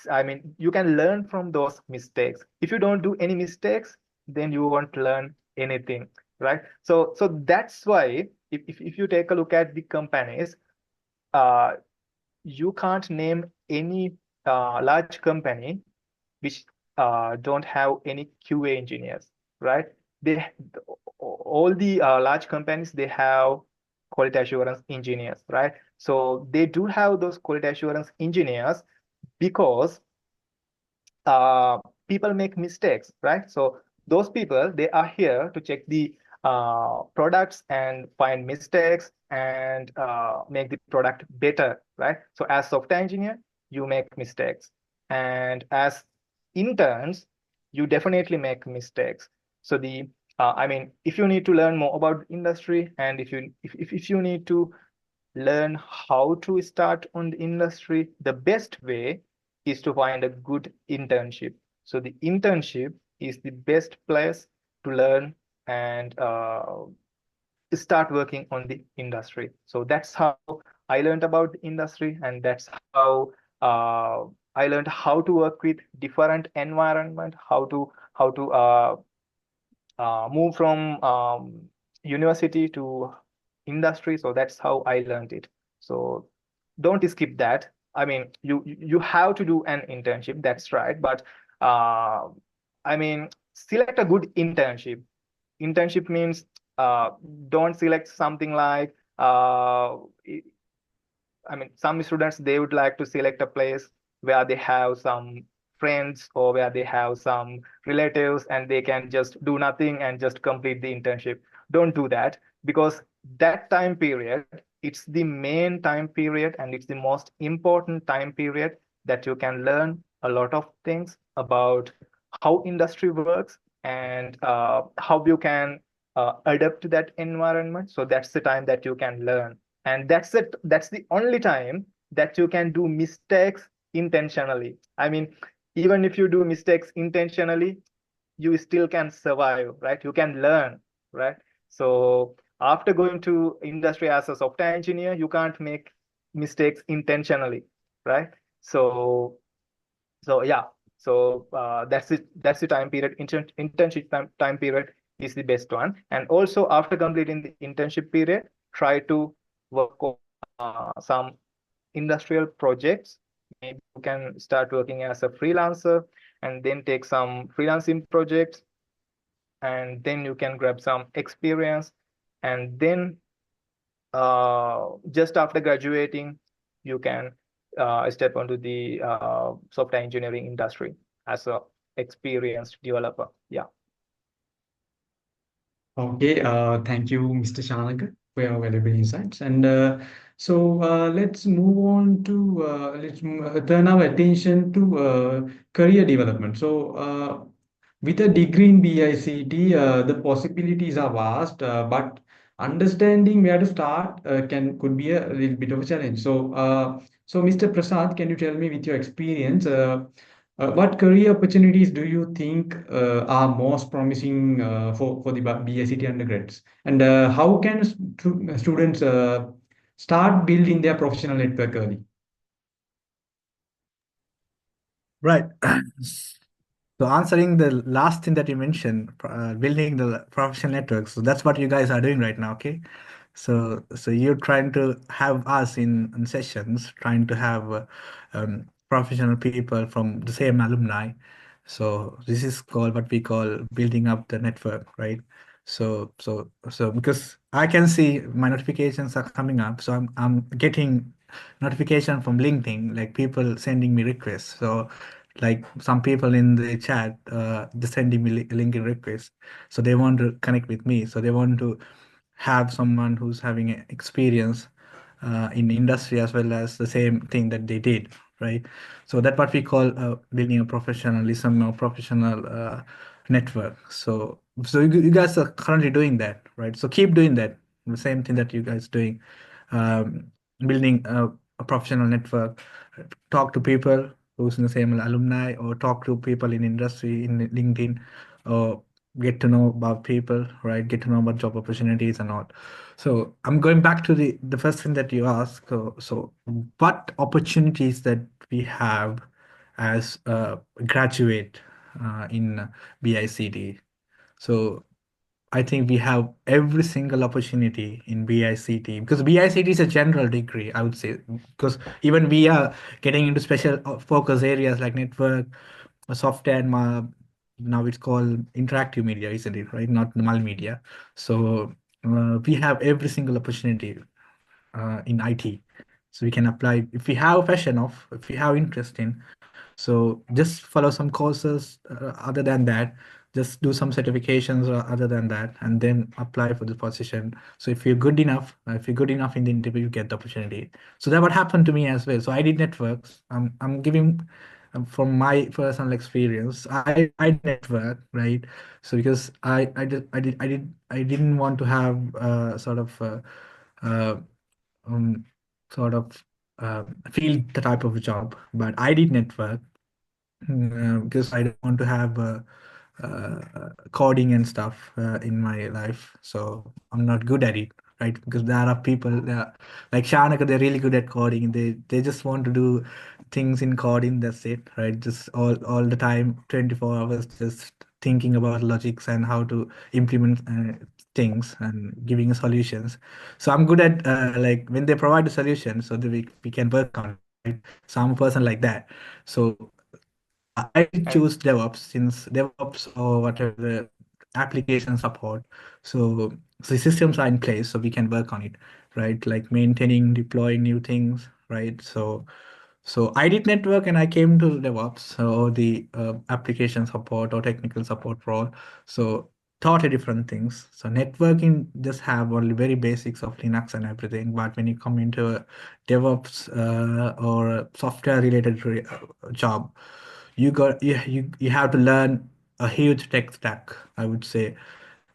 I mean, you can learn from those mistakes. If you don't do any mistakes, then you won't learn anything, right? So that's why if you take a look at the companies, uh, you can't name any large company which don't have any QA engineers, right? They all the large companies, they have quality assurance engineers, right? So they do have those quality assurance engineers because uh, people make mistakes, right? So those people, they are here to check the products and find mistakes and make the product better, right? So as software engineer, you make mistakes, and as interns, you definitely make mistakes. So the I mean, if you need to learn more about the industry, and if you need to learn how to start on the industry, the best way is to find a good internship. So the internship is the best place to learn and start working on the industry. So that's how I learned about the industry, and that's how I learned how to work with different environment, how to move from university to industry. So that's how I learned it. So don't skip that. I mean, you have to do an internship, that's right. But uh, I mean, select a good internship. Internship means uh, don't select something like I mean, some students, they would like to select a place where they have some friends or where they have some relatives and they can just do nothing and just complete the internship. Don't do that, because that time period, it's the main time period and it's the most important time period that you can learn a lot of things about how industry works and how you can adapt to that environment. So that's the time that you can learn, and that's it. That's the only time that you can do mistakes intentionally. I mean, even if you do mistakes intentionally, you still can survive, right? You can learn, right? So after going to industry as a software engineer, you can't make mistakes intentionally, right? So yeah, so that's it. That's the time period. Internship time period is the best one. And also after completing the internship period, try to work on some industrial projects. Maybe you can start working as a freelancer and then take some freelancing projects, and then you can grab some experience, and then just after graduating, you can step onto the software engineering industry as a experienced developer. Yeah. Okay, thank you, Mr. Shanaka, for your valuable insights. And let's move on to turn our attention to career development. So with a degree in BICT, the possibilities are vast, but understanding where to start can could be a little bit of a challenge. So Mr. Prasad, can you tell me with your experience? What career opportunities do you think are most promising for the BICT undergrads? And how can students start building their professional network early? Right. So answering the last thing that you mentioned, building the professional networks. So that's what you guys are doing right now, okay? So you're trying to have us in sessions, trying to have professional people from the same alumni. So this is called what we call building up the network, right? So because I can see my notifications are coming up, so I'm getting notification from LinkedIn, like people sending me requests. So like some people in the chat, they're sending me LinkedIn requests. So they want to connect with me. So they want to have someone who's having experience in industry as well as the same thing that they did, right? So that's what we call building a professionalism or professional network. So you guys are currently doing that, right? So keep doing that, the same thing that you guys doing, um, building a professional network. Talk to people who's in the same alumni, or talk to people in industry in LinkedIn, or get to know about people, right? Get to know about job opportunities and all. So I'm going back to the first thing that you asked. So what opportunities that we have as a graduate in BICD? So I think we have every single opportunity in BICT, because BICT is a general degree, I would say, because even we are getting into special focus areas like network, software, and now it's called interactive media, isn't it? Right? Not multimedia. So we have every single opportunity in IT. So we can apply if we have passion of, if we have interest in. So just follow some courses. Other than that, just do some certifications or other than that, and then apply for the position. So if you're good enough, if you're good enough in the interview, you get the opportunity. So that what happened to me as well. So I did networks. I'm giving from my personal experience, I did network, right? So because I didn't want to have uh, um, sort of feel the type of job, but I did network because I don't want to have coding and stuff in my life. So I'm not good at it, right? Because there are people like Shanaka, they're really good at coding. They just want to do things in coding. That's it, right? Just all the time, 24 hours, just thinking about logics and how to implement things and giving solutions. So I'm good at like when they provide a solution, so that we can work on it, right? So I'm a person like that. So I did And choose DevOps since DevOps or whatever the application support. So the systems are in place, so we can work on it, right? Like maintaining, deploying new things, right? So I did network and I came to DevOps, so the application support or technical support role. So totally different things. So networking just have only very basics of Linux and everything, but when you come into a DevOps or a software related job, you have to learn a huge tech stack, I would say.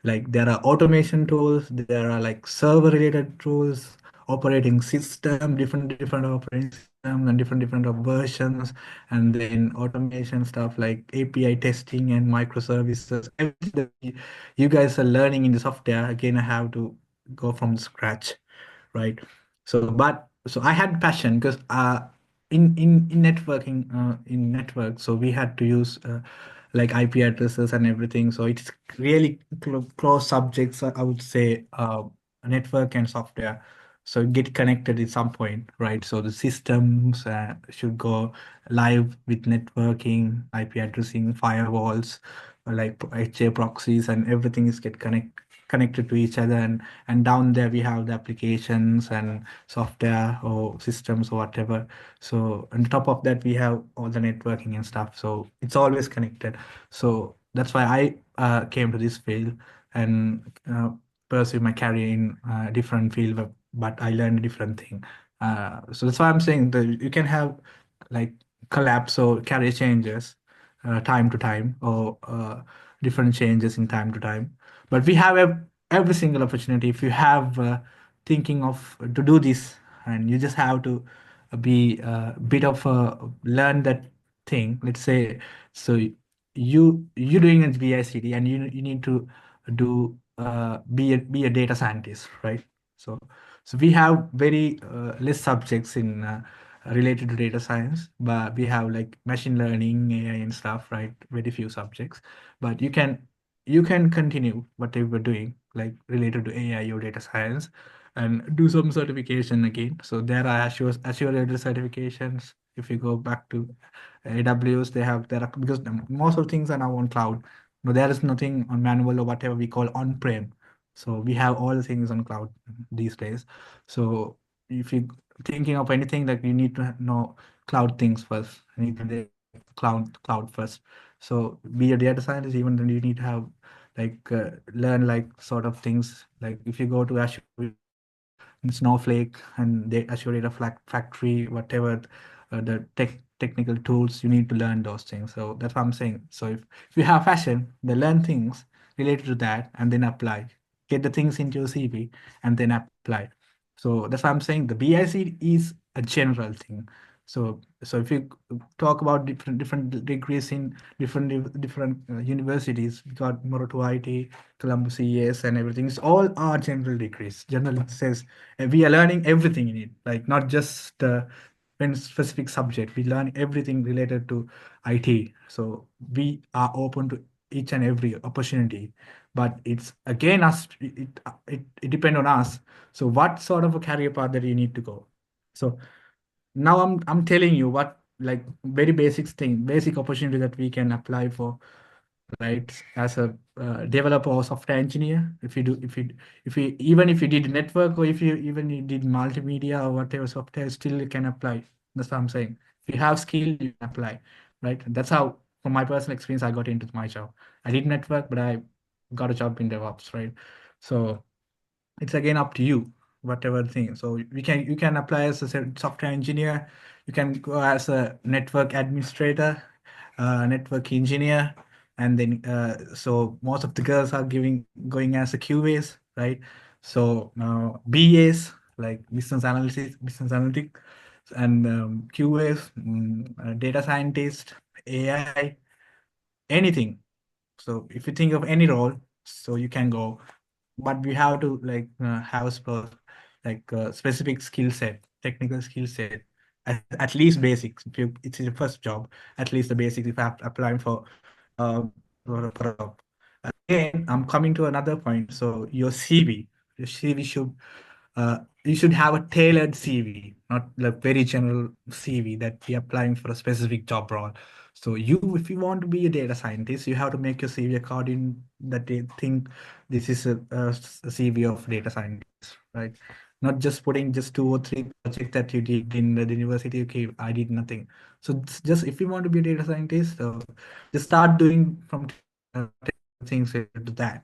Like there are automation tools, there are like server related tools, operating system, different operating systems and different of versions, and then automation stuff like API testing and microservices. Everything that you guys are learning in the software, again, I have to go from scratch, right? So I had passion because in networking in network, so we had to use like IP addresses and everything. So it's really close subjects, I would say, network and software. So get connected at some point, right? So the systems should go live with networking, IP addressing, firewalls, like HA proxies, and everything is get connected to each other, and down there we have the applications and software or systems or whatever. So on top of that we have all the networking and stuff, so it's always connected. So that's why I came to this field and pursue my career in a different field, but I learned a different thing. So that's why I'm saying that you can have like collapse or career changes time to time, or different changes in time to time. But we have every single opportunity. If you have thinking of to do this, and you just have to be a bit of a learn that thing. Let's say, so you doing a BICD, and you need to do be a data scientist, right? So so we have very less subjects in related to data science, but we have like machine learning, AI, and stuff, right? Very few subjects, but you can continue whatever you're doing, like related to AI or data science, and do some certification again. So there are Azure certifications. If you go back to AWS, there are because most of things are now on cloud. No, there is nothing on manual or whatever we call on-prem. So we have all the things on cloud these days. So if you thinking of anything, like you need to know cloud things first. You need to cloud first. So be a data scientist, even then you need to have like learn like sort of things. Like if you go to Azure, we have Snowflake and the Azure Data Factory, whatever the technical tools, you need to learn those things. So that's what I'm saying. So if you have passion, then learn things related to that and then apply. Get the things into your CV and then apply. So that's why I'm saying the BIC is a general thing. So if you talk about different degrees in different universities, we got Moroto IT, Columbus ES, and everything. It's all are general degrees. General says we are learning everything in it, like not just one specific subject. We learn everything related to IT. So we are open to each and every opportunity, but it's again us. It depends on us. So what sort of a career path that you need to go? So now I'm telling you what like very basic opportunity that we can apply for, right? As a developer or software engineer, if you even if you did network, or if you even you did multimedia or whatever software, still you can apply. That's what I'm saying. If you have skill, you can apply, right? That's how, from my personal experience, I got into my job. I did network, but I got a job in DevOps, right? So it's again up to you. whatever thing. So you can apply as a software engineer, you can go as a network administrator, network engineer, and then so most of the girls are giving going as a QAs, right? So BAs like business analytics, and QAs, data scientist, AI, anything. So if you think of any role, so you can go, but we have to like have specific skill set, technical skill set, at least basics. If you it's your first job, at least the basics. If I'm applying uh, for a job, again, I'm coming to another point. So your CV should you should have a tailored CV, not like very general CV that we applying for a specific job role. So if you want to be a data scientist, you have to make your CV according that they think this is a CV of data scientist, right? Not just putting just 2 or 3 projects that you did in the university. Okay, I did nothing. So it's just if you want to be a data scientist, just start doing from things to that,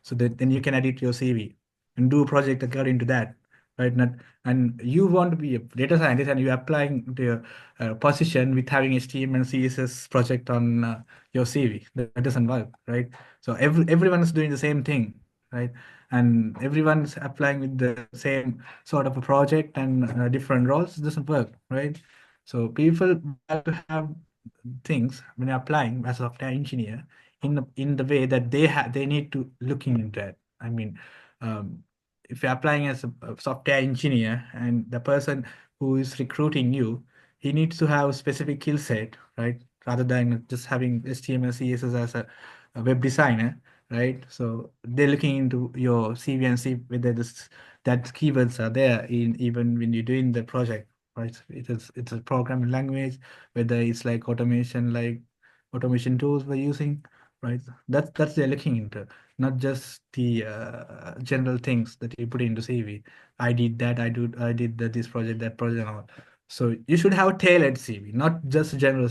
so that then you can edit your CV and do a project according to that, right? Not and you want to be a data scientist and you're applying to a position with having HTML and CSS project on your CV. That doesn't work, right? So everyone is doing the same thing, right? And everyone's applying with the same sort of a project and different roles. It doesn't work, right? So people have to have things when they're applying as a software engineer in the way that they need to look into it. I mean, um, if you're applying as a software engineer and the person who is recruiting you, he needs to have a specific skill set, right? Rather than just having HTML, CSS as a web designer, right? So they're looking into your CV and see whether that keywords are there in even when you're doing the project, right? It's a programming language, whether it's like automation tools we're using, right? That's they're looking into, not just the general things that you put into CV. I did that, I did this project, that project, and all. So you should have a tailored CV, not just a general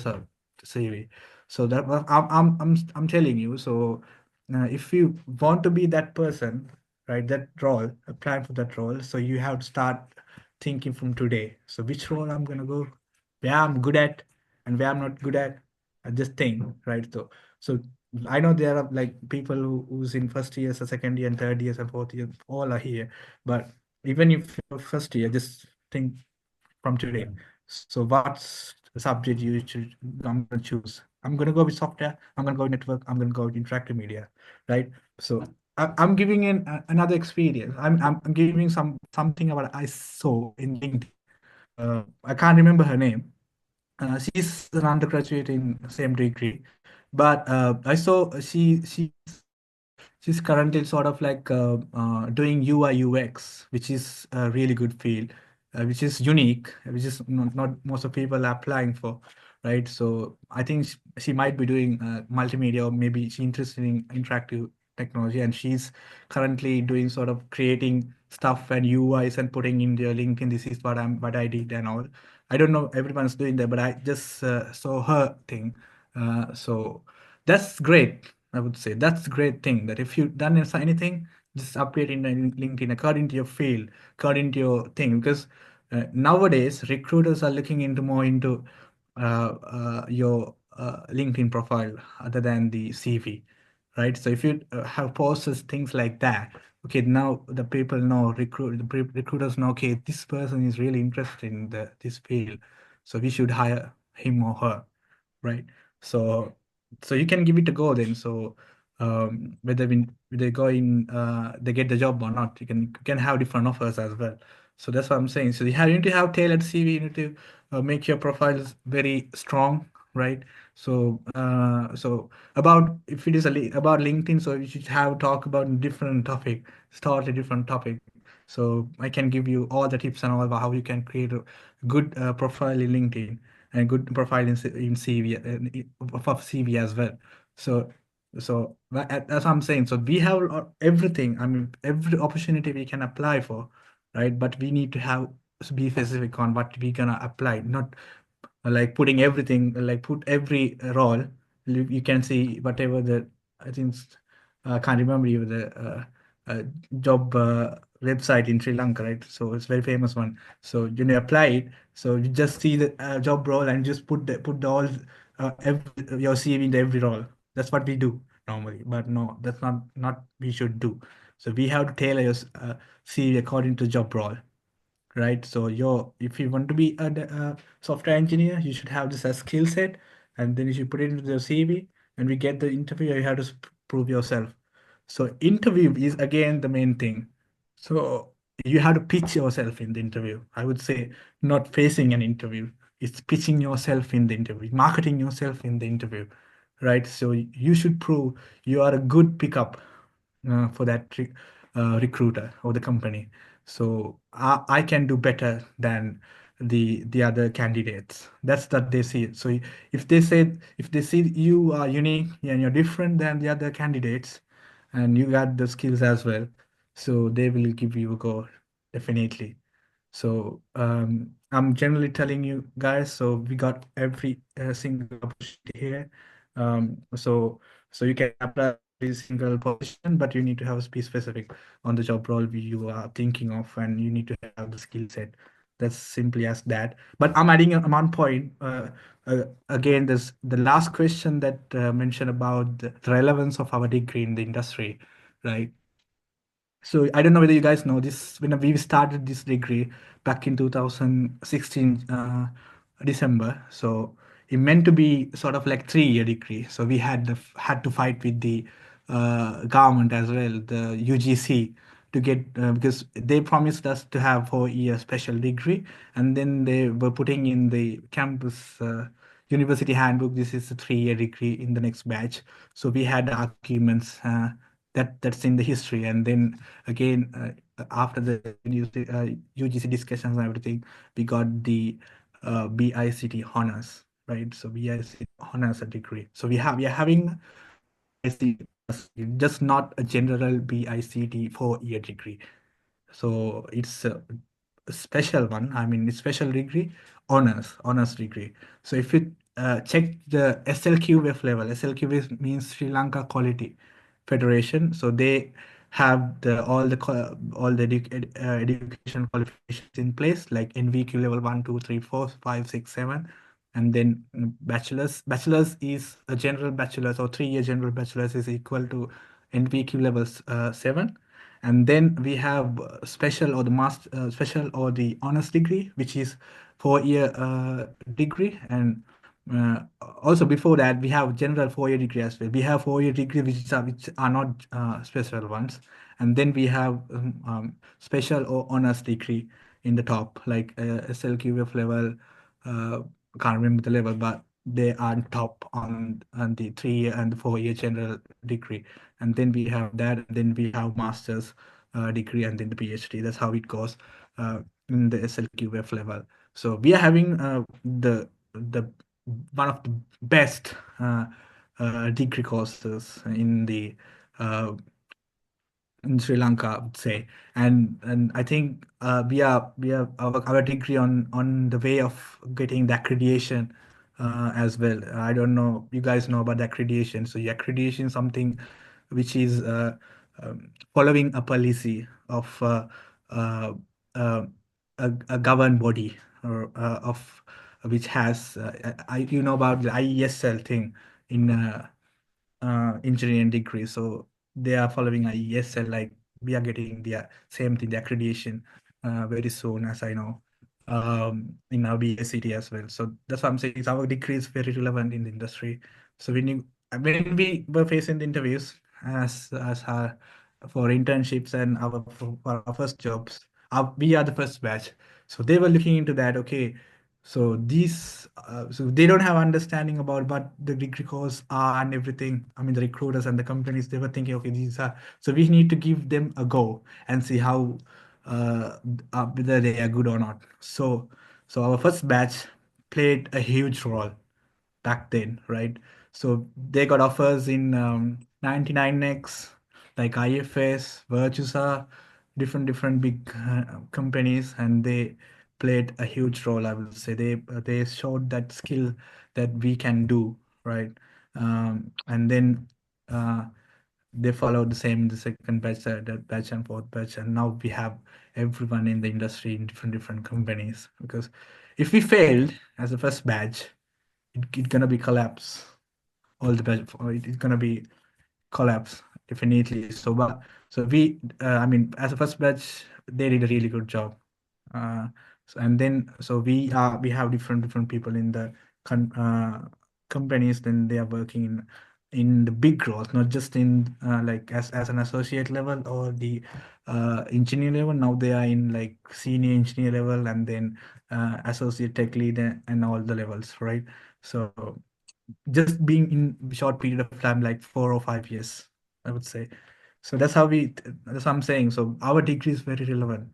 CV. So that I'm telling you. So if you want to be that person, right, that role, apply for that role, so you have to start thinking from today. So which role I'm gonna go, where I'm good at, and where I'm not good at. This thing, right? So I know there are like people who's in first years, or second year, and third years, and fourth year, all are here. But even if you're first year, just think from today. So what's the subject you should I'm gonna choose? I'm gonna go with software. I'm gonna go with network. I'm gonna go with interactive media, right? So I'm giving another experience. I'm giving something about I saw in LinkedIn. I can't remember her name. She's an undergraduate in same degree, but I saw she's currently sort of like doing UI UX, which is a really good field, which is unique, which is not most of people are applying for, right? So I think she might be doing multimedia, or maybe she's interested in interactive technology, and she's currently doing sort of creating stuff and UIs and putting in their LinkedIn. This is what I did and all. I don't know everyone's doing that, but I just saw her thing. So that's great. I would say that's a great thing that if you've done anything, just update in LinkedIn according to your field, according to your thing. Because nowadays recruiters are looking into more into your LinkedIn profile other than the CV, right? So if you have posted things like that, okay, now the people know recruiters know, okay, this person is really interested in this field, so we should hire him or her, right? So you can give it a go then. So whether they go in, they get the job or not, you can have different offers as well. So that's what I'm saying. So you need to have tailored CV. You need to make your profiles very strong, right? So about if it is about LinkedIn, so you should have talk about different topic, start a different topic. So I can give you all the tips and all about how you can create a good profile in LinkedIn and good profile in CV for CV as well. So that's what I'm saying. So we have everything. I mean, every opportunity we can apply for, right? But we need to have be specific on what we gonna apply, not like putting everything, like put every role. You can see whatever the I think can't remember even the uh, job website in Sri Lanka, right? So it's very famous one. So you apply it. So you just see the job role and just put the all your CV in every role. That's what we do normally. But no, that's not we should do. So we have to tailor your CV according to job role, right? So if you want to be a software engineer, you should have this as skill set, and then you should put it into the CV. And we get the interview, you have to prove yourself. So interview is again the main thing. So you have to pitch yourself in the interview. I would say not facing an interview. It's pitching yourself in the interview, marketing yourself in the interview, right? So you should prove you are a good pickup for that recruiter or the company. So I can do better than the other candidates. That's that they see it. So if they see you are unique and you're different than the other candidates, and you got the skills as well, so they will give you a go definitely. So I'm generally telling you guys. So we got every single opportunity here. So you can apply every single position, but you need to have be specific on the job role you are thinking of, and you need to have the skill set. That's simply as that. But I'm adding a one point. Again, there's the last question that mentioned about the relevance of our degree in the industry, right? So I don't know whether you guys know this. When we started this degree back in 2016 December, so it meant to be sort of like 3-year degree. So we had to fight with the government as well, the UGC, to get because they promised us to have 4-year special degree, and then they were putting in the campus. University handbook, this is a 3-year degree in the next batch. So we had arguments that's in the history. And then again, after the UGC discussions and everything, we got the BICT honors, right? So BICT honors a degree. So we are having BICT, just not a general BICT 4-year degree. So it's a special one. I mean, it's special degree, honors degree. So if you check the SLQF level, SLQF means Sri Lanka Quality Federation. So they have all the education qualifications in place, like NVQ level 1, 2, 3, 4, 5, 6, 7, and then bachelor's. Bachelor's is a general bachelor's, or 3-year general bachelor's is equal to NVQ levels 7. And then we have special or the master special or the honors degree, which is 4-year degree. And also before that, we have general 4-year degree as well. We have 4-year degree which are not special ones. And then we have special or honors degree in the top, like SLQF level. uh, can't remember the level, but they are top on the 3-year and the 4-year general degree. And then we have that, and then we have master's degree, and then the PhD. That's how it goes in the SLQF level. So we are having the one of the best degree courses uh, in Sri Lanka, I would say. And I think we are our degree on the way of getting the accreditation as well. I don't know, you guys know about the accreditation. So the accreditation is something which is following a policy of uh, uh, a governed body, or of which has you know about the IESL thing in engineering degree. So they are following IESL, like we are getting the same thing, the accreditation very soon, as I know, in our BSCT as well. So that's what I'm saying. Is our degree is very relevant in the industry. So when we were facing the interviews as our, for internships and for our first jobs, we are the first batch. So they were looking into that. Okay, so they don't have understanding about what the degree course are and everything. I mean, the recruiters and the companies, they were thinking, okay, these are, so we need to give them a go and see how whether they are good or not. So our first batch played a huge role back then, right? So they got offers in 99X, like IFS, Virtusa, different big companies, and they played a huge role. I will say they showed that skill that we can do, right? And then uh, they followed the same in the second batch, third batch, and fourth batch, and now we have everyone in the industry in different companies. Because if we failed as a first batch, it gonna be collapse. All the batch, it's gonna be collapse definitely. I mean, as a first batch, they did a really good job. And then we have different people in the companies. Then they are working in the big roles, not just in like as an associate level or the engineer level. Now they are in like senior engineer level, and then associate tech lead, and all the levels, right? So just being in short period of time, like 4 or 5 years, I would say. So that's how I'm saying. So our degree is very relevant,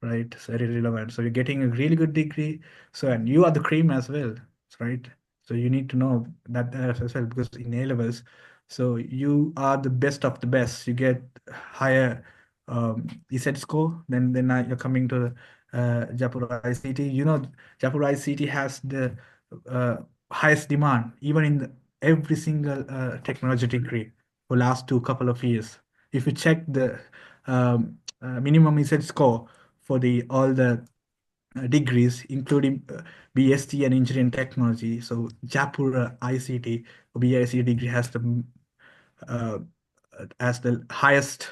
right? It's very relevant. So you're getting a really good degree. So, and you are the cream as well, right? So you need to know that as well, because in A levels, so you are the best of the best. You get higher ESET score. Then you're coming to Japur ICT. You know, Japur ICT has the uh, highest demand, even in every single technology degree for last two couple of years. If you check the minimum ESET score for the all the degrees, including BSc and engineering technology. So Japur ICT or BIC degree uh, has the highest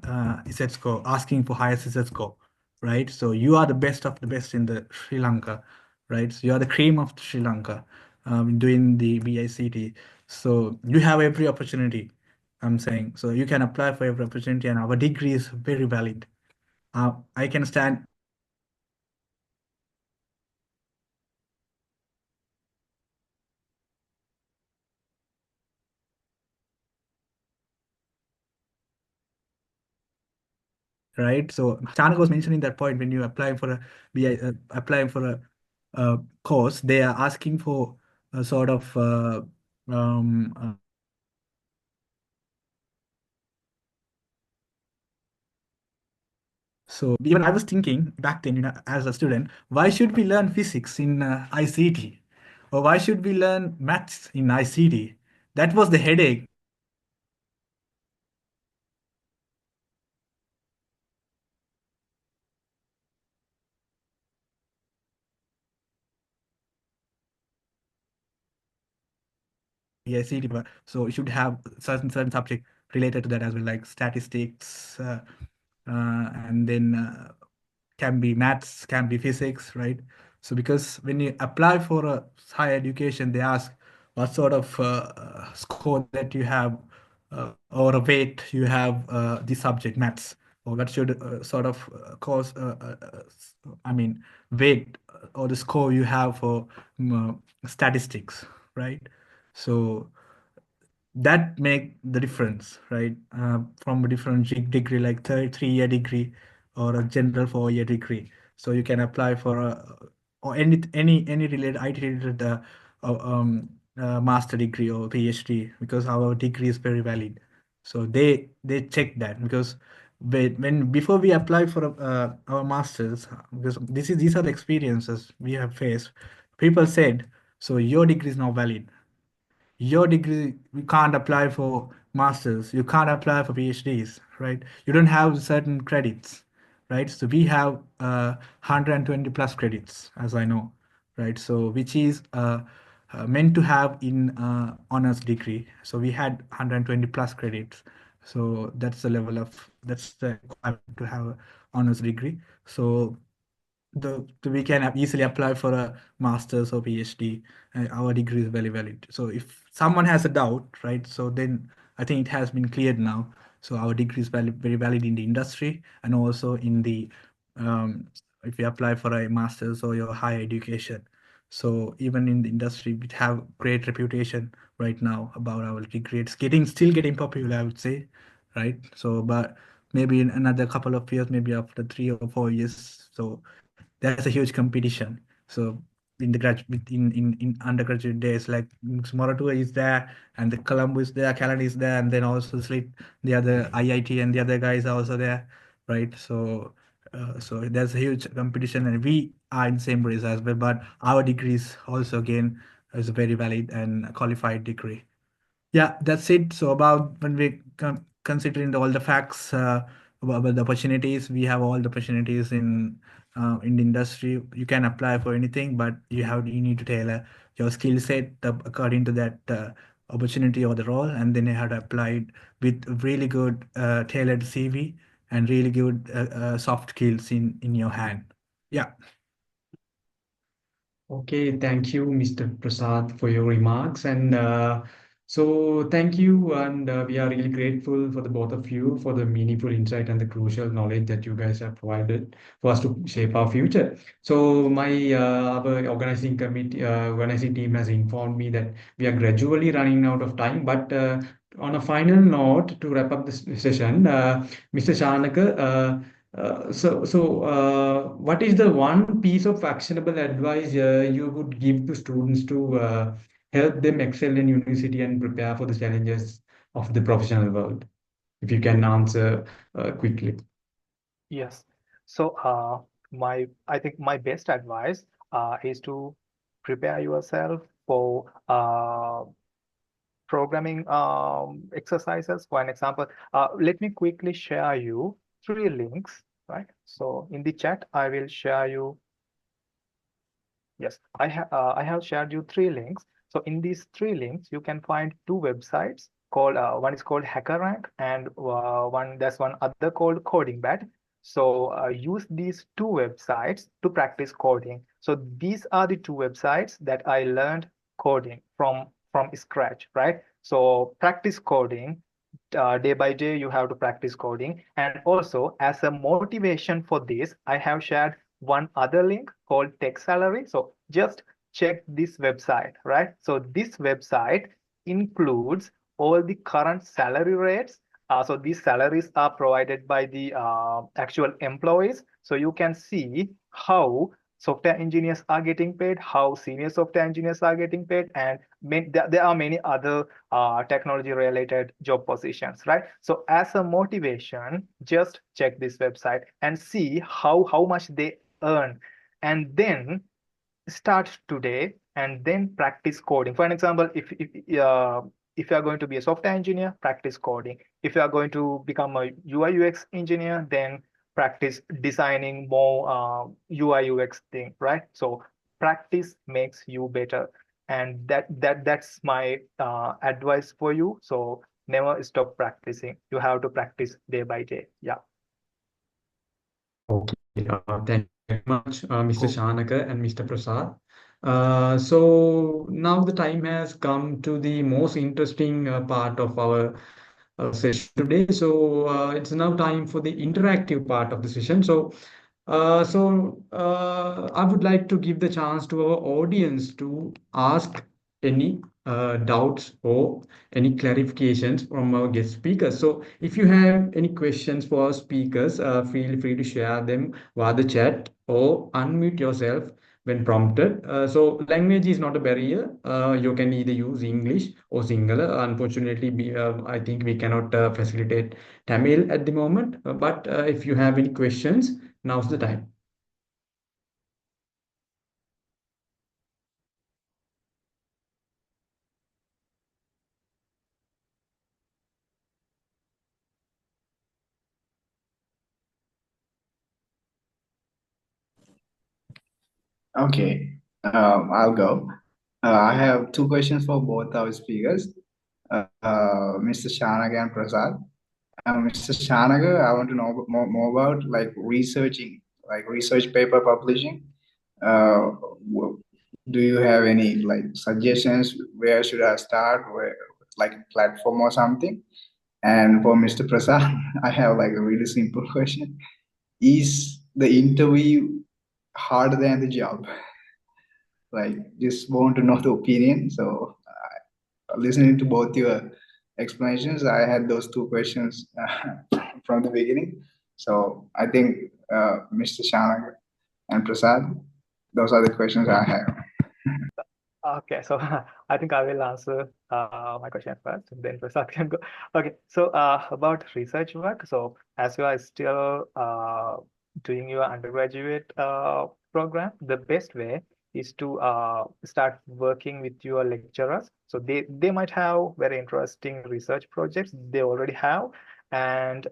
ESET score, asking for highest ESET score, right? So you are the best of the best in the Sri Lanka, right? So you are the cream of Sri Lanka doing the BICT. So you have every opportunity, I'm saying. So you can apply for every opportunity, and our degree is very valid. I can stand right? So Chanak was mentioning that point when you apply for a applying for a course, they are asking for a sort of so even I was thinking back then, as a student, why should we learn physics in ICT, or why should we learn maths in ICT? That was the headache ICT, but so you should have certain subject related to that as well, like statistics, and then can be maths, can be physics, right? So because when you apply for a higher education, they ask what sort of score that you have or a weight you have the subject maths, or what should sort of course, I mean, weight or the score you have for statistics, right? So that make the difference, right? From a different degree, like 3-year degree or a general 4-year degree. So you can apply for a or any related IT related uh, um, master degree or PhD, because our degree is very valid. So they check that, because when before we apply for our masters, because these are the experiences we have faced. People said, so your degree is now valid, your degree, you can't apply for masters, you can't apply for PhDs, right? You don't have certain credits, right? So we have 120 plus credits, as I know, right? So which is meant to have in honors degree. So we had 120 plus credits. So that's the requirement to have a honors degree. So we can easily apply for a master's or PhD. Our degree is very valid. So if someone has a doubt, right? So then I think it has been cleared now. So our degree is very valid in the industry, and also in the if you apply for a master's or your higher education. So even in the industry, we have great reputation right now about our degree. It's still getting popular, I would say, right? So, but maybe in another couple of years, maybe after 3 or 4 years, so there's a huge competition. So in the in undergraduate days, like Moratua is there, and the Colombo is there, Callan is there, and then also Slit, the other IIT and the other guys are also there, right? So there's a huge competition, and we are in the same race as well. But our degree is also again is a very valid and qualified degree. Yeah, that's it. So about when we considering all the facts about the opportunities, we have all the opportunities in the industry. You can apply for anything, but you need to tailor your skill set according to that opportunity or the role, and then you have to apply it with really good tailored CV and really good soft skills in your hand. Yeah. Okay, thank you, Mr. Prasad, for your remarks. And so, thank you. And we are really grateful for the both of you for the meaningful insight and the crucial knowledge that you guys have provided for us to shape our future. So, our organizing team has informed me that we are gradually running out of time. But on a final note, to wrap up this session, Mr. Shanaka, what is the one piece of actionable advice you would give to students to help them excel in university and prepare for the challenges of the professional world? If you can answer quickly. Yes. So, I think my best advice is to prepare yourself for programming exercises. For an example, let me quickly share you three links, right? So in the chat, I will share you. Yes, I have shared you three links. So in these three links, you can find two websites called one is called HackerRank and there's one other called CodingBat. So use these two websites to practice coding. So these are the two websites that I learned coding from scratch, right? So practice coding day by day. You have to practice coding, and also as a motivation for this, I have shared one other link called Tech Salary. So just check this website, right? So this website includes all the current salary rates. So these salaries are provided by the actual employees. So you can see how software engineers are getting paid, how senior software engineers are getting paid, and there are many other technology related job positions, right? So as a motivation, just check this website and see how much they earn, and then start today and then practice coding. For an example, if you are going to be a software engineer, practice coding. If you are going to become a UI UX engineer, then practice designing more UI UX thing, right? So practice makes you better, and that's my advice for you. So never stop practicing. You have to practice day by day. Yeah. Okay, thank you very much, Mr. Cool. Shanaka and Mr. Prasad. So now the time has come to the most interesting part of our session today. So it's now time for the interactive part of the session. I would like to give the chance to our audience to ask any doubts or any clarifications from our guest speakers. So if you have any questions for our speakers, feel free to share them via the chat or unmute yourself when prompted. So language is not a barrier. You can either use English or Sinhala. Unfortunately, I think we cannot facilitate Tamil at the moment. But if you have any questions, now's the time. Okay, I'll go. I have two questions for both our speakers, Mr. Shanaga and Prasad. Mr. Shanaga, I want to know more about like researching, like research paper publishing. Uh, w- do you have any like suggestions? Where should I start? Where like a platform or something? And for Mr. Prasad, I have like a really simple question. Is the interview harder than the job? Like, just want to know the opinion. So, listening to both your explanations, I had those two questions from the beginning. So, I think Mr. Shanag and Prasad, those are the questions I have. Okay, so I think I will answer my question first, and then Prasad can go. Okay, so about research work. So as you are still doing your undergraduate program, the best way is to start working with your lecturers. So they might have very interesting research projects they already have, and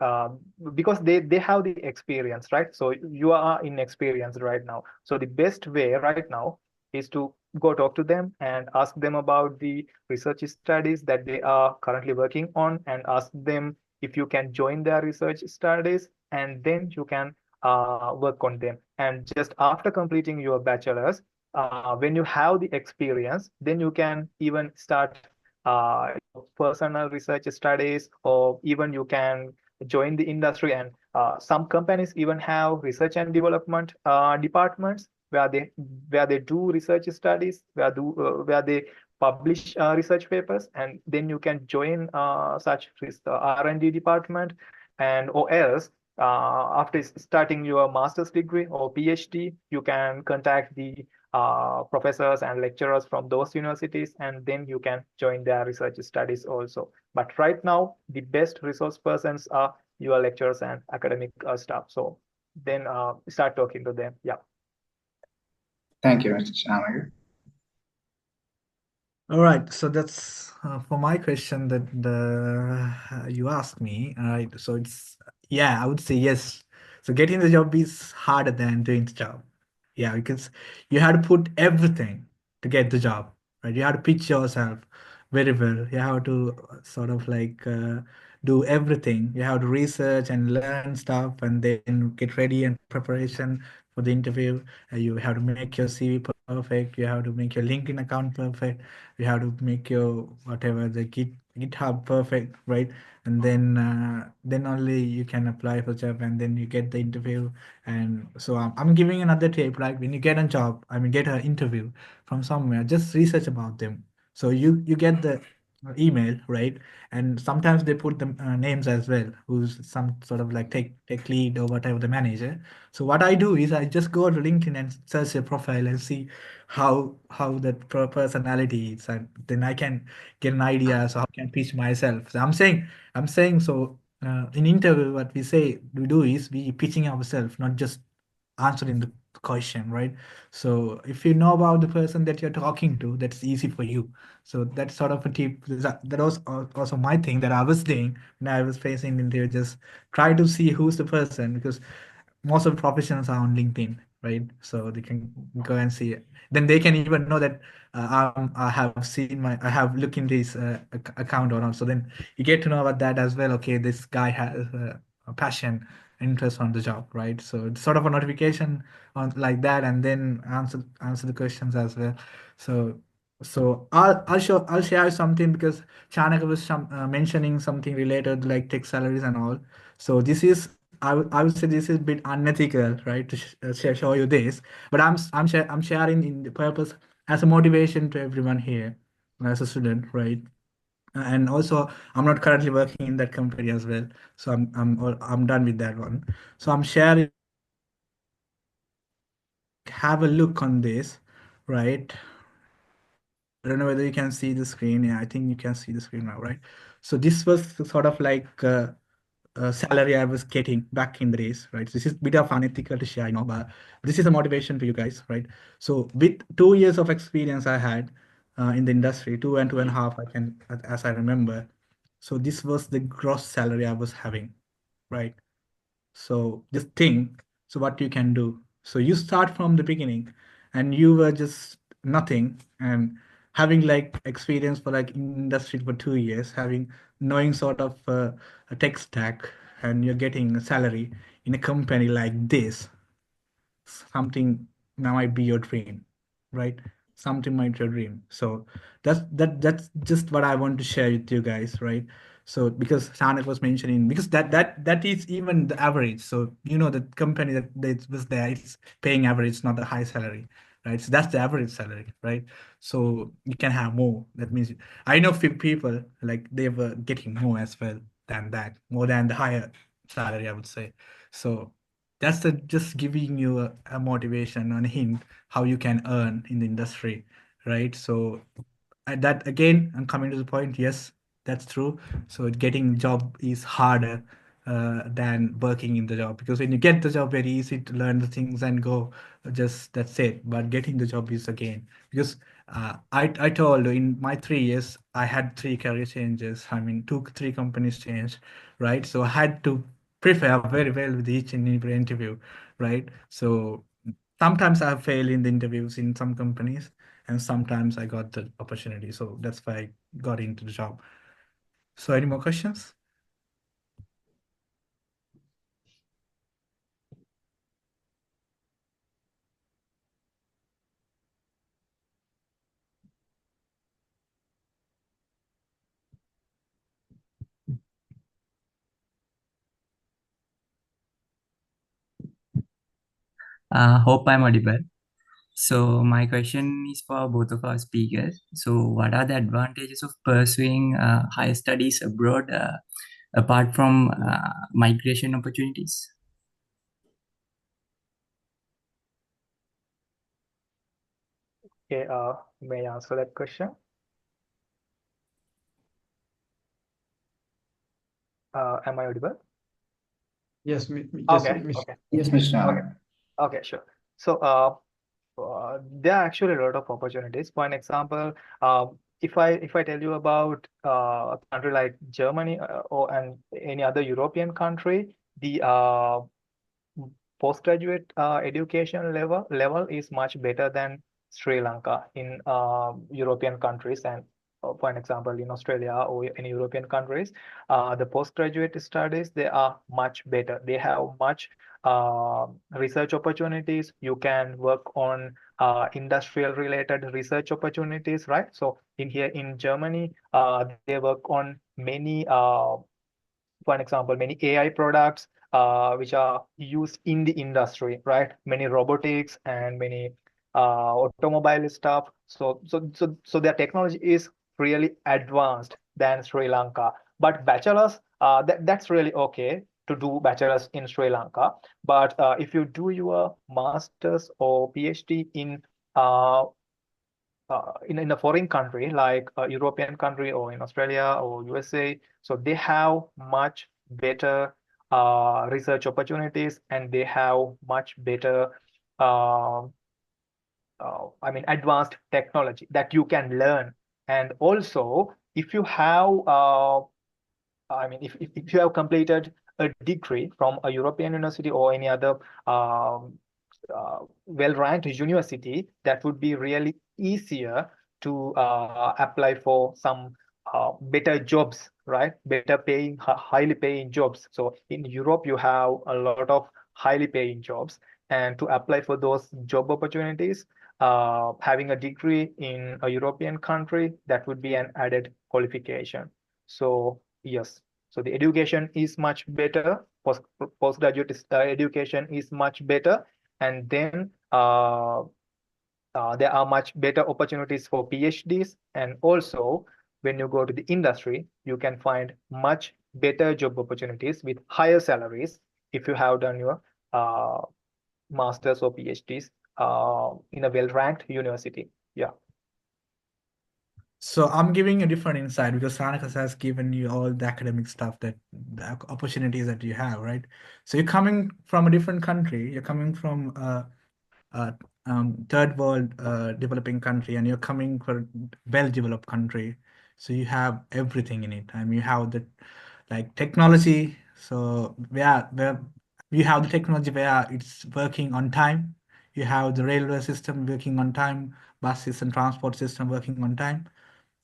because they have the experience, right? So you are inexperienced right now. So the best way right now is to go talk to them and ask them about the research studies that they are currently working on, and ask them if you can join their research studies, and then you can work on them. And just after completing your bachelor's, when you have the experience, then you can even start your personal research studies, or even you can join the industry. And some companies even have research and development departments where they do research studies, where they publish research papers, and then you can join such R&D department. And or else, after starting your master's degree or PhD, you can contact the professors and lecturers from those universities, and then you can join their research studies also. But right now, the best resource persons are your lecturers and academic staff. So then start talking to them. Yeah. Thank you, Mr. Shanaka. All right, so that's for my question that you asked me. All right, so it's yeah, I would say yes. So getting the job is harder than doing the job. Yeah, because you have to put everything to get the job, right? You have to pitch yourself very well. You have to sort of like do everything. You have to research and learn stuff, and then get ready and preparation for the interview. You have to make your CV perfect. You have to make your LinkedIn account perfect. You have to make your whatever the GitHub perfect, right? And then only you can apply for job, and then you get the interview. And so I'm giving another tip, like when you get a job, I mean get an interview from somewhere, just research about them. So you get the email, right? And sometimes they put the names as well, who's some sort of like tech lead or whatever, the manager. So what I do is I just go to LinkedIn and search their profile and see how that personality is, and then I can get an idea, so how I can pitch myself. So I'm saying so in interview, what we do is we pitching ourselves, not just answering the question, right? So if you know about the person that you're talking to, that's easy for you. So that's sort of a tip. That was also my thing that I was doing when I was facing the interview. Just try to see who's the person, because most of the professionals are on LinkedIn, right? So they can go and see it. Then they can even know that I have looked in this account or not. So then you get to know about that as well. Okay, this guy has a passion, interest on the job, right? So it's sort of a notification on like that, and then answer the questions as well. So I'll share something, because Chanaka was mentioning something related like tech salaries and all. So this is I would say this is a bit unethical, right? To show you this, but I'm sharing in the purpose as a motivation to everyone here as a student, right? And also I'm not currently working in that company as well, so I'm done with that one. So I'm sharing, have a look on this, right? I don't know whether you can see the screen. Yeah, I think you can see the screen now, right? So this was sort of like salary I was getting back in the days, right? This is a bit of unethical to share, I know, but this is a motivation to you guys, right? So with 2 years of experience I had in the industry, 2 and 2.5, I can, as I remember. So this was the gross salary I was having, right? So just think, so what you can do. So you start from the beginning, and you were just nothing, and having like experience for like in industry for 2 years, having knowing sort of a tech stack, and you're getting a salary in a company like this. Something that might be your dream, right? Something might be your dream. So that's just what I want to share with you guys, right? So because Sanak was mentioning, because that is even the average. So the company that was there, it's paying average, not the high salary, right? So that's the average salary, right? So you can have more. That means I know few people like they were getting more as well than that, more than the higher salary, I would say. So that's just giving you a motivation and a hint how you can earn in the industry, right? So that again, I'm coming to the point. Yes, that's true. So getting job is harder than working in the job, because when you get the job, very easy to learn the things and go, just that's it. But getting the job is again, because I told in my 3 years I had three career changes. I mean, three companies changed, right? So I had to prepare very well with each and every interview, right? So sometimes I failed in the interviews in some companies, and sometimes I got the opportunity. So that's why I got into the job. So any more questions? Hope I'm audible. So my question is for both of our speakers. So what are the advantages of pursuing higher studies abroad apart from migration opportunities? Okay, may I answer that question? Am I audible? Yes, Okay, Mr. okay, Yes, Mr. okay, Shanaka. okay, sure. So, there are actually a lot of opportunities. For an example, if I tell you about a country like Germany or and any other European country, the postgraduate education level is much better than Sri Lanka in European countries, and for an example in Australia or in European countries, the postgraduate studies, they are much better. They have much research opportunities. You can work on industrial related research opportunities, right? So in here in Germany, they work on many for an example, many AI products which are used in the industry, right? Many robotics and many automobile stuff. So their technology is really advanced than Sri Lanka. But bachelors, that's really okay to do bachelors in Sri Lanka. But if you do your master's or PhD in a foreign country like a European country or in Australia or USA, so they have much better research opportunities, and they have much better, uh, I mean, advanced technology that you can learn. And also, if you have I mean, if you have completed a degree from a European university or any other well-ranked university, that would be really easier to apply for some better jobs, right? Better paying, highly paying jobs. So in Europe, you have a lot of highly paying jobs, and to apply for those job opportunities, having a degree in a European country, that would be an added qualification. So yes, so the education is much better. Postgraduate education is much better, and then there are much better opportunities for PhDs. And also, when you go to the industry, you can find much better job opportunities with higher salaries if you have done your uh, masters or PhDs in a well-ranked university. Yeah. So I'm giving a different insight, because Sanakas has given you all the academic stuff, that the opportunities that you have, right? So you're coming from a different country. You're coming from a third world developing country, and you're coming for a well-developed country. So you have everything in it. I mean, you have the like technology. So where you have the technology where it's working on time. You have the railway system working on time, bus system, transport system working on time.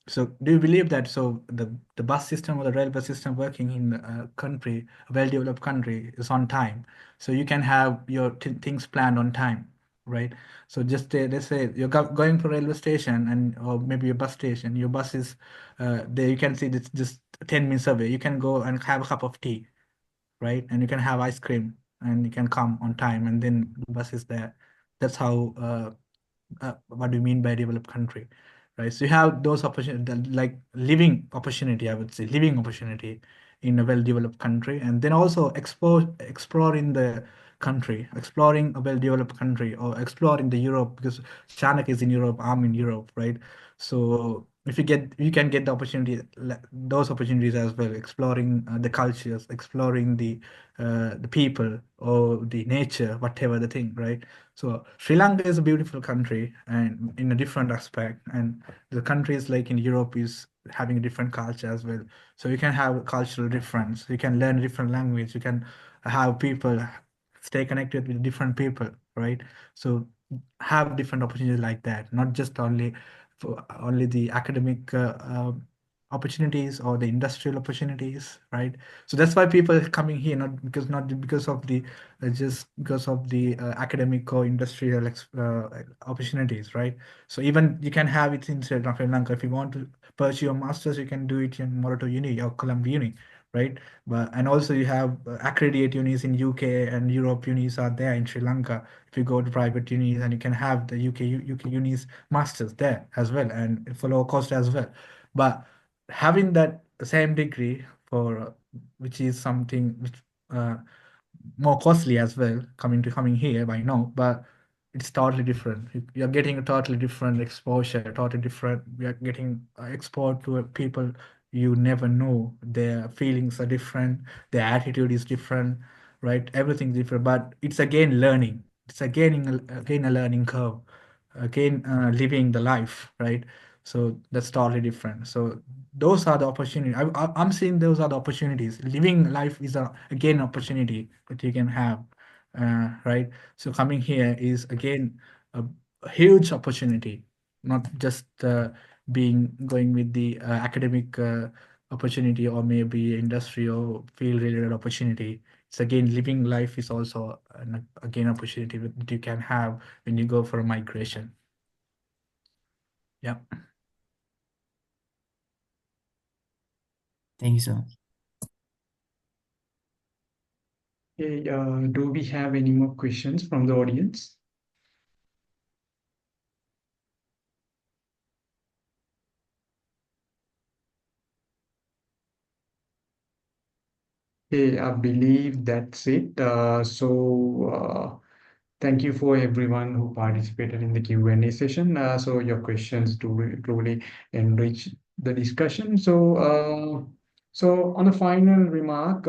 So do you believe that, so the bus system or the railway system working in a country, a well-developed country, is on time? So you can have your things planned on time, right? So just let's say you're going for railway station, and or maybe a bus station. Your bus is there. You can see this just 10 minutes away. You can go and have a cup of tea, right? And you can have ice cream, and you can come on time, and then the bus is there. That's how what do you mean by developed country, right? So you have those opportunity, like living opportunity, I would say, living opportunity in a well-developed country. And then also exploring the country, exploring a well-developed country, or exploring the Europe, because Shanak is in Europe, I'm in Europe, right? So if you can get the opportunity, those opportunities as well, exploring the cultures, exploring the people or the nature, whatever the thing, right? So Sri Lanka is a beautiful country and in a different aspect, and the countries like in Europe is having a different culture as well. So you can have cultural difference, you can learn different language, you can have people stay connected with different people, right? So have different opportunities like that, not just only for only the academic opportunities or the industrial opportunities, right? So that's why people are coming here, not because of the just because of the academic or industrial opportunities, right? So even you can have it in Sri Lanka. If you want to pursue your masters, you can do it in Morato Uni or Columbia Uni, right? But and also you have accredited unis in UK and Europe unis are there in Sri Lanka. If you go to private unis, and you can have the UK unis masters there as well, and for low cost as well. But having that same degree for which is something which uh, more costly as well, coming here by now, but it's totally different. You're getting a totally different exposure, totally different. We are getting exposed to people you never know. Their feelings are different, their attitude is different, right? Everything's different, but it's again learning. It's again a learning curve, again living the life, right? So that's totally different. So those are the opportunities. I'm seeing those are the opportunities. Living life is again opportunity that you can have, right? So coming here is again a huge opportunity, not just being going with the academic opportunity or maybe industry or field related opportunity. It's again living life is also again opportunity that you can have when you go for a migration. Yeah. Thank you so much. Okay, do we have any more questions from the audience? Okay, I believe that's it. Thank you for everyone who participated in the Q&A session. So your questions truly enrich the discussion. So on a final remark,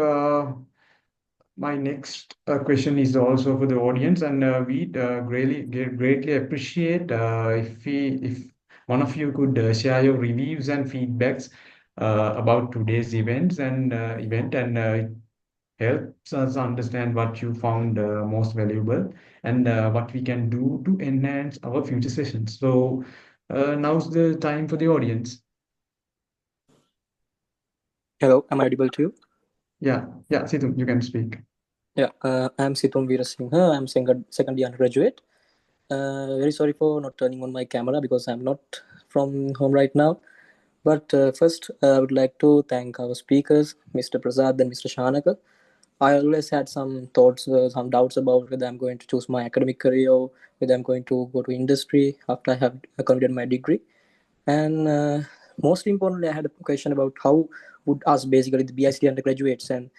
my next question is also for the audience, and we greatly appreciate if one of you could share your reviews and feedbacks about today's event, and it helps us understand what you found most valuable, and what we can do to enhance our future sessions. So now's the time for the audience. Hello, am I audible to you? Yeah, Situ, you can speak. Yeah, I'm Situm Veerasinghe. I'm second year undergraduate. Very sorry for not turning on my camera because I'm not from home right now. But first, I would like to thank our speakers, Mr. Prasad and Mr. Shanaka. I always had some thoughts, some doubts about whether I'm going to choose my academic career or whether I'm going to go to industry after I have completed my degree. And most importantly, I had a question about how would us, basically the BICT undergraduates, and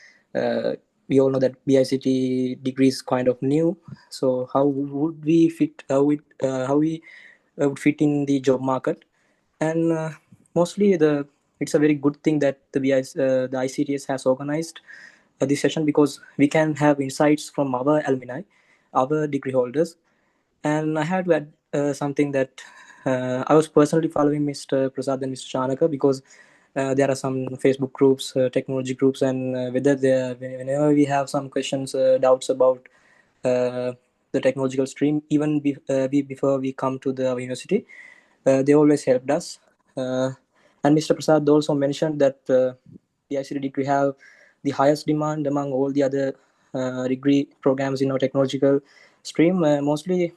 we all know that BICT degree is kind of new. So how would we fit? How we would fit in the job market? And mostly it's a very good thing that the ICTS has organized this session, because we can have insights from our alumni, our degree holders. And I had to add something that I was personally following Mr. Prasad and Mr. Chanaka, because there are some Facebook groups, technology groups, and whenever we have some questions, doubts about the technological stream, even before we come to the university, they always helped us. And Mr. Prasad also mentioned that the ICT degree have the highest demand among all the other degree programs in our technological stream. Mostly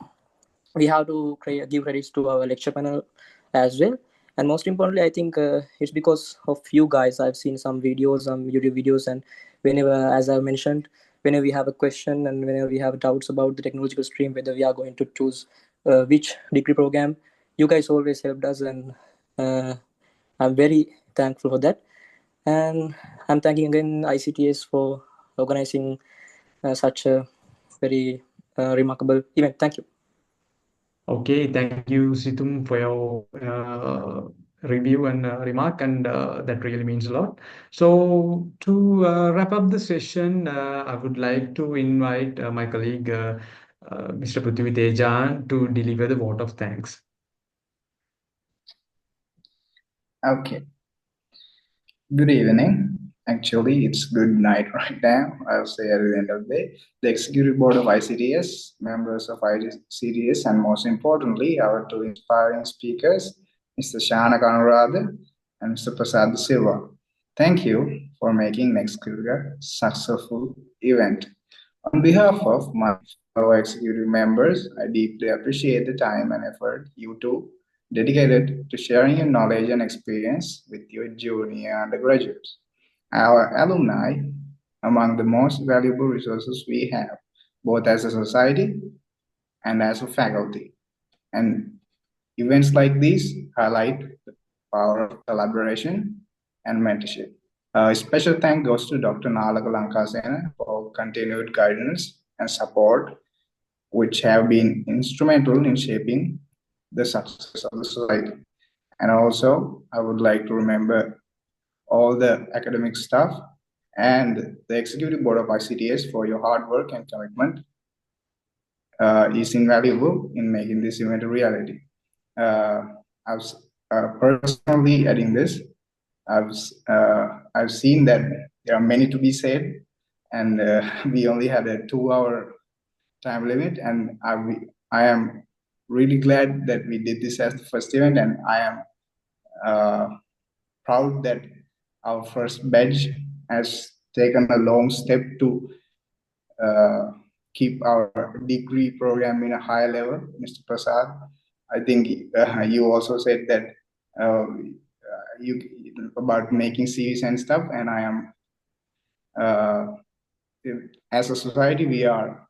we have to give credits to our lecture panel as well. And most importantly, I think it's because of you guys. I've seen some videos, some YouTube videos, and whenever, as I mentioned, whenever we have a question and whenever we have doubts about the technological stream, whether we are going to choose which degree program, you guys always helped us, and I'm very thankful for that. And I'm thanking again ICTS for organizing such a very remarkable event. Thank you. Okay, thank you, Situm, for your review and remark, and that really means a lot. So to wrap up the session, I would like to invite my colleague, Mr. Prithvi Tejan, to deliver the vote of thanks. Okay. Good evening. Actually, it's good night right now. I'll say at the end of the day. The Executive Board of ICTS, members of ICTS, and most importantly, our two inspiring speakers, Mr. Shanka Anuradha and Mr. Prasad de Silva. Thank you for making NextClick a successful event. On behalf of my fellow executive members, I deeply appreciate the time and effort you two dedicated to sharing your knowledge and experience with your junior undergraduates. Our alumni, among the most valuable resources we have, both as a society and as a faculty. And events like these highlight the power of collaboration and mentorship. A special thank goes to Dr. Nalaka Lankasena for continued guidance and support, which have been instrumental in shaping the success of the society. And also, I would like to remember all the academic staff and the executive board of ICTS for your hard work and commitment is invaluable in making this event a reality. I was personally adding this. I've seen that there are many to be said, and we only had a 2 hour time limit, and I am really glad that we did this as the first event, and I am proud that our first batch has taken a long step to keep our degree program in a high level. Mr. Prasad, I think you also said that you about making series and stuff, and I am as a society we are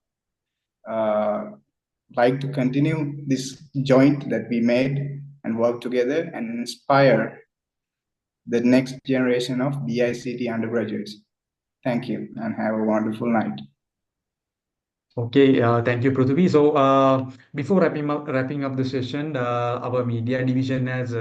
like to continue this joint that we made and work together and inspire the next generation of BICT undergraduates. Thank you and have a wonderful night. Okay, thank you, Prithvi. So, before wrapping up the session, our media division has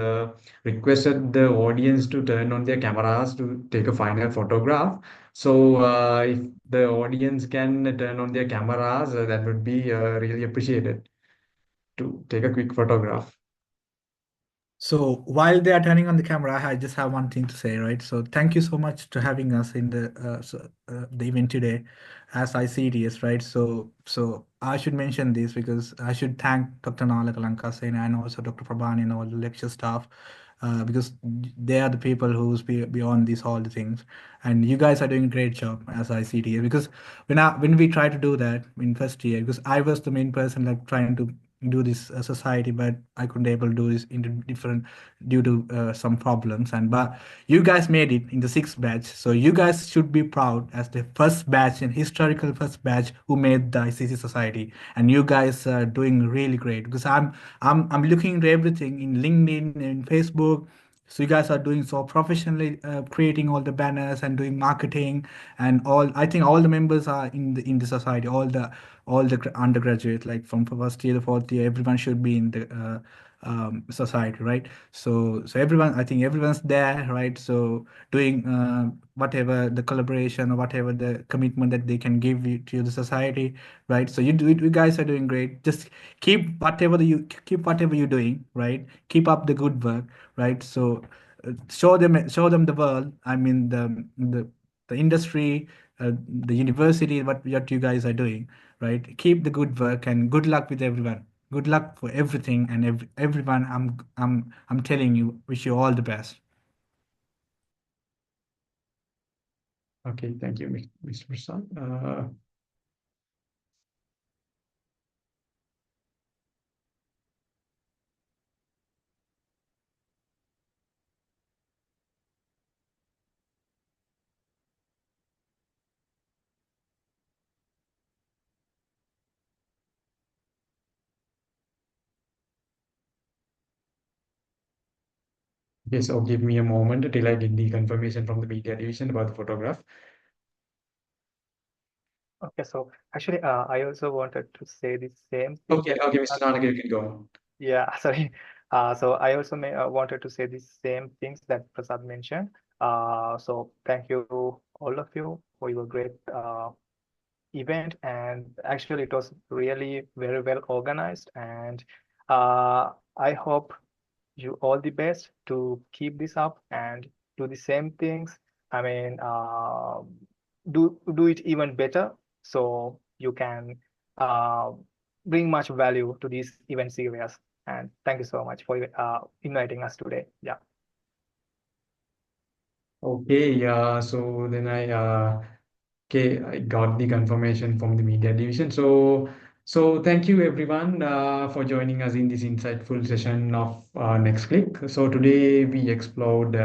requested the audience to turn on their cameras to take a final photograph. So, if the audience can turn on their cameras, that would be really appreciated to take a quick photograph. So while they are turning on the camera, I just have one thing to say, right? So thank you so much to having us in the event today, as ICDS, right? So I should mention this because I should thank Dr. Nala Kalankasena and also Dr. Prabhani and all the lecture staff, because they are the people who's beyond these all the things, and you guys are doing a great job as ICDS. Because when we try to do that in first year, because I was the main person like trying to do this society, but I couldn't able to do this into different due to some problems. And but you guys made it in the sixth batch, so you guys should be proud as the first batch and historical first batch who made the ICC society. And you guys are doing really great because I'm looking into everything in LinkedIn and Facebook. So you guys are doing so professionally, creating all the banners and doing marketing and all. I think all the members are in the society. All the undergraduates, like from first year to fourth year, everyone should be in the society, right? So everyone, I think everyone's there, right? So doing whatever the collaboration or whatever the commitment that they can give you to the society, right? So you guys are doing great. Just keep whatever you're doing, right? Keep up the good work, right? So show them the world. I mean the industry, the university, what you guys are doing, right? Keep the good work and good luck with everyone. Good luck for everything and everyone. I'm telling you, wish you all the best. Okay, thank you, Mr. Prasad. Okay, so give me a moment till I get the confirmation from the media division about the photograph. Okay, so actually, I also wanted to say the same thing Okay, that okay, Mr. Nanak, you can go on. yeah, sorry. So I also wanted to say the same things that Prasad mentioned. So thank you all of you for your great event, and actually it was really very well organized, and I hope you all the best to keep this up and do the same things. I mean, do it even better so you can uh, bring much value to these event series. And thank you so much for inviting us today. Yeah. Okay, yeah. So then okay, I got the confirmation from the media division. So thank you everyone for joining us in this insightful session of NextClick. So today we explored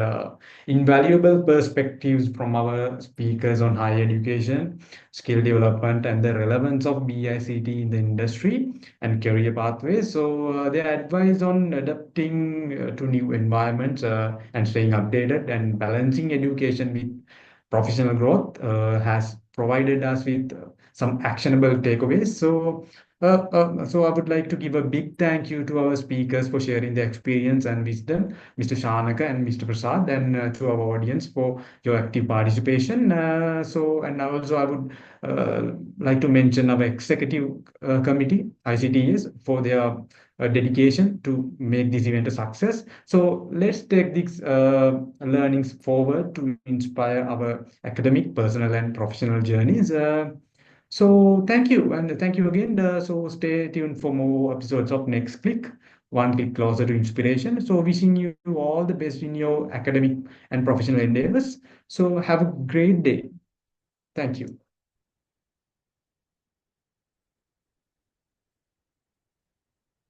invaluable perspectives from our speakers on higher education, skill development, and the relevance of BICT in the industry and career pathways. So their advice on adapting to new environments and staying updated and balancing education with professional growth has provided us with some actionable takeaways. So I would like to give a big thank you to our speakers for sharing their experience and wisdom, Mr. Shanaka and Mr. Prasad, and to our audience for your active participation. And also I would like to mention our executive committee, ICTS, for their dedication to make this event a success. So let's take these learnings forward to inspire our academic, personal, and professional journeys. So thank you, and thank you again. So stay tuned for more episodes of Next Click, one click closer to inspiration. So wishing you all the best in your academic and professional endeavors. So have a great day. Thank you.